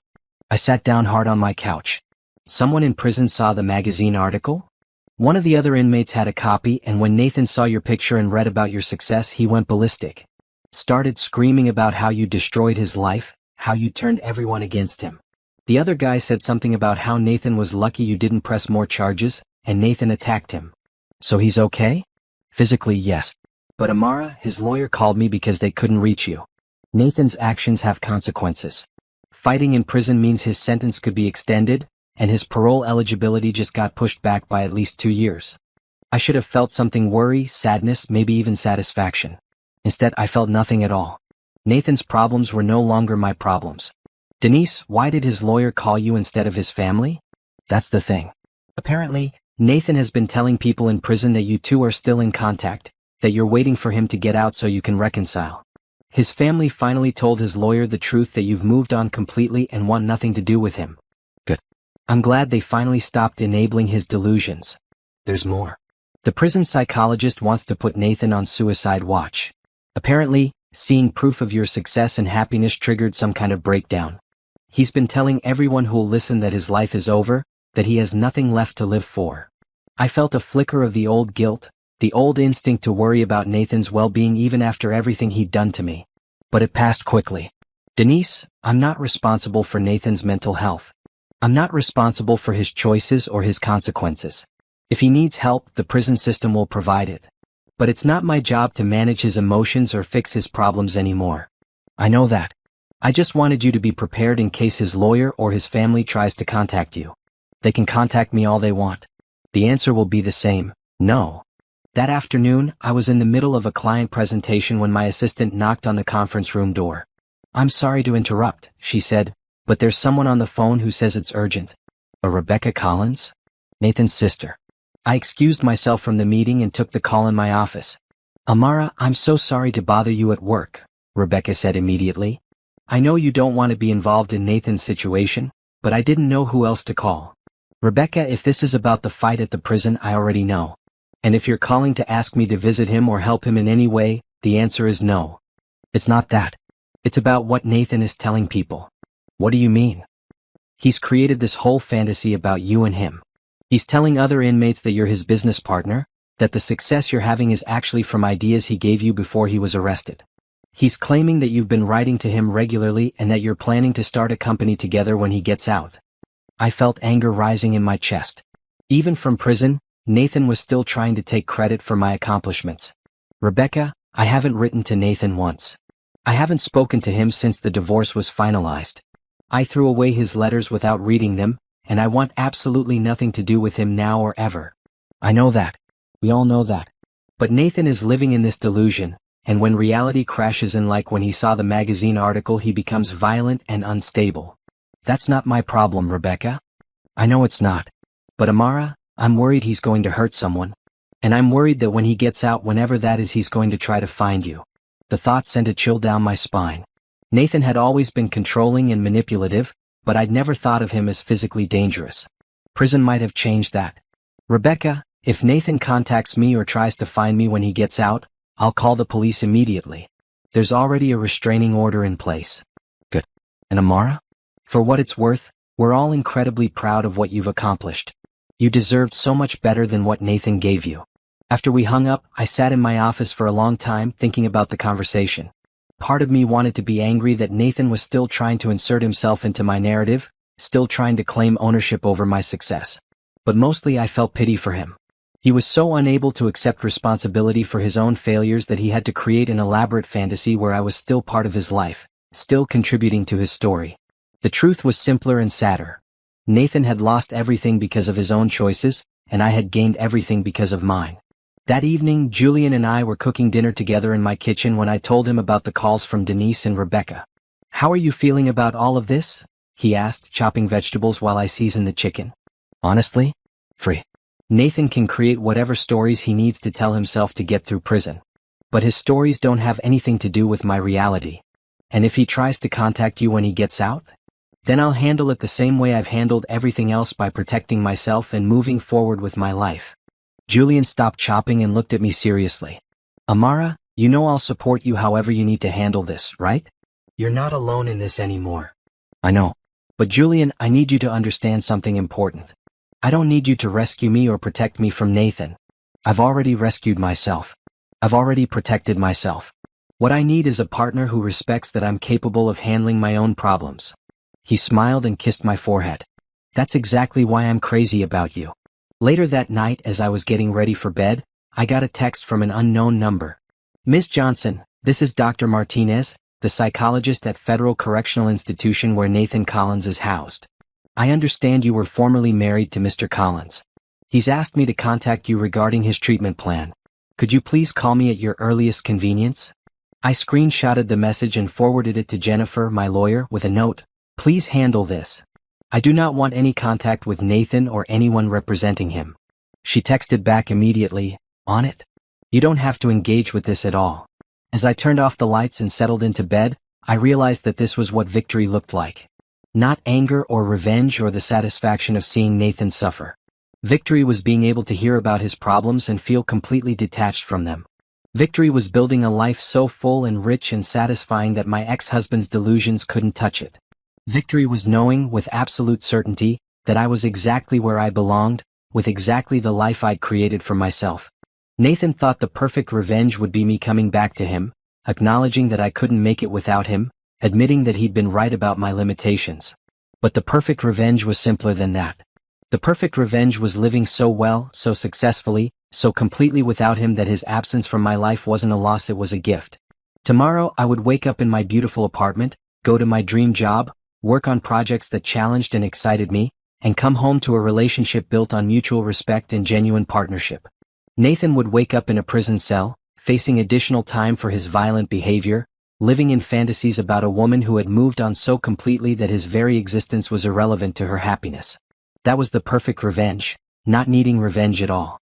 I sat down hard on my couch. "Someone in prison saw the magazine article?" "One of the other inmates had a copy, and when Nathan saw your picture and read about your success, he went ballistic. Started screaming about how you destroyed his life, how you turned everyone against him. The other guy said something about how Nathan was lucky you didn't press more charges, and Nathan attacked him." "So he's okay?" "Physically, yes. But Amara, his lawyer called me because they couldn't reach you. Nathan's actions have consequences. Fighting in prison means his sentence could be extended, and his parole eligibility just got pushed back by at least 2 years. I should have felt something: worry, sadness, maybe even satisfaction. Instead, I felt nothing at all. Nathan's problems were no longer my problems." "Denise, why did his lawyer call you instead of his family?" "That's the thing. Apparently, Nathan has been telling people in prison that you two are still in contact, that you're waiting for him to get out so you can reconcile. His family finally told his lawyer the truth, that you've moved on completely and want nothing to do with him." "Good. I'm glad they finally stopped enabling his delusions. There's more. The prison psychologist wants to put Nathan on suicide watch. Apparently, seeing proof of your success and happiness triggered some kind of breakdown. He's been telling everyone who'll listen that his life is over, that he has nothing left to live for." I felt a flicker of the old guilt, the old instinct to worry about Nathan's well-being even after everything he'd done to me. But it passed quickly. "Denise, I'm not responsible for Nathan's mental health. I'm not responsible for his choices or his consequences. If he needs help, the prison system will provide it. But it's not my job to manage his emotions or fix his problems anymore." "I know that. I just wanted you to be prepared in case his lawyer or his family tries to contact you. They can contact me all they want. The answer will be the same: no." That afternoon, I was in the middle of a client presentation when my assistant knocked on the conference room door. "I'm sorry to interrupt," she said, "but there's someone on the phone who says it's urgent." "A Rebecca Collins?" "Nathan's sister." I excused myself from the meeting and took the call in my office. "Amara, I'm so sorry to bother you at work," Rebecca said immediately. "I know you don't want to be involved in Nathan's situation, but I didn't know who else to call." "Rebecca, if this is about the fight at the prison, I already know. And if you're calling to ask me to visit him or help him in any way, the answer is no. It's not that. It's about what Nathan is telling people." "What do you mean?" "He's created this whole fantasy about you and him. He's telling other inmates that you're his business partner, that the success you're having is actually from ideas he gave you before he was arrested. He's claiming that you've been writing to him regularly and that you're planning to start a company together when he gets out." I felt anger rising in my chest. Even from prison, Nathan was still trying to take credit for my accomplishments. "Rebecca, I haven't written to Nathan once. I haven't spoken to him since the divorce was finalized. I threw away his letters without reading them, and I want absolutely nothing to do with him now or ever." "I know that. We all know that. But Nathan is living in this delusion, and when reality crashes in, like when he saw the magazine article, he becomes violent and unstable. That's not my problem, Rebecca." "I know it's not. But Amara, I'm worried he's going to hurt someone. And I'm worried that when he gets out, whenever that is, he's going to try to find you." The thought sent a chill down my spine. Nathan had always been controlling and manipulative, but I'd never thought of him as physically dangerous. Prison might have changed that. "Rebecca, if Nathan contacts me or tries to find me when he gets out, I'll call the police immediately. There's already a restraining order in place." "Good. And Amara? For what it's worth, we're all incredibly proud of what you've accomplished. You deserved so much better than what Nathan gave you." After we hung up, I sat in my office for a long time thinking about the conversation. Part of me wanted to be angry that Nathan was still trying to insert himself into my narrative, still trying to claim ownership over my success. But mostly I felt pity for him. He was so unable to accept responsibility for his own failures that he had to create an elaborate fantasy where I was still part of his life, still contributing to his story. The truth was simpler and sadder. Nathan had lost everything because of his own choices, and I had gained everything because of mine. That evening, Julian and I were cooking dinner together in my kitchen when I told him about the calls from Denise and Rebecca. "How are you feeling about all of this?" he asked, chopping vegetables while I seasoned the chicken. "Honestly? Free. Nathan can create whatever stories he needs to tell himself to get through prison. But his stories don't have anything to do with my reality. And if he tries to contact you when he gets out, then I'll handle it the same way I've handled everything else, by protecting myself and moving forward with my life." Julian stopped chopping and looked at me seriously. "Amara, you know I'll support you however you need to handle this, right? You're not alone in this anymore." "I know. But Julian, I need you to understand something important. I don't need you to rescue me or protect me from Nathan. I've already rescued myself. I've already protected myself. What I need is a partner who respects that I'm capable of handling my own problems." He smiled and kissed my forehead. "That's exactly why I'm crazy about you." Later that night, as I was getting ready for bed, I got a text from an unknown number. "Ms. Johnson, this is Dr. Martinez, the psychologist at Federal Correctional Institution where Nathan Collins is housed. I understand you were formerly married to Mr. Collins. He's asked me to contact you regarding his treatment plan. Could you please call me at your earliest convenience?" I screenshotted the message and forwarded it to Jennifer, my lawyer, with a note: "Please handle this. I do not want any contact with Nathan or anyone representing him." She texted back immediately, "On it. You don't have to engage with this at all." As I turned off the lights and settled into bed, I realized that this was what victory looked like. Not anger or revenge or the satisfaction of seeing Nathan suffer. Victory was being able to hear about his problems and feel completely detached from them. Victory was building a life so full and rich and satisfying that my ex-husband's delusions couldn't touch it. Victory was knowing, with absolute certainty, that I was exactly where I belonged, with exactly the life I'd created for myself. Nathan thought the perfect revenge would be me coming back to him, acknowledging that I couldn't make it without him, admitting that he'd been right about my limitations. But the perfect revenge was simpler than that. The perfect revenge was living so well, so successfully, so completely without him that his absence from my life wasn't a loss, it was a gift. Tomorrow I would wake up in my beautiful apartment, go to my dream job, work on projects that challenged and excited me, and come home to a relationship built on mutual respect and genuine partnership. Nathan would wake up in a prison cell, facing additional time for his violent behavior, living in fantasies about a woman who had moved on so completely that his very existence was irrelevant to her happiness. That was the perfect revenge, not needing revenge at all.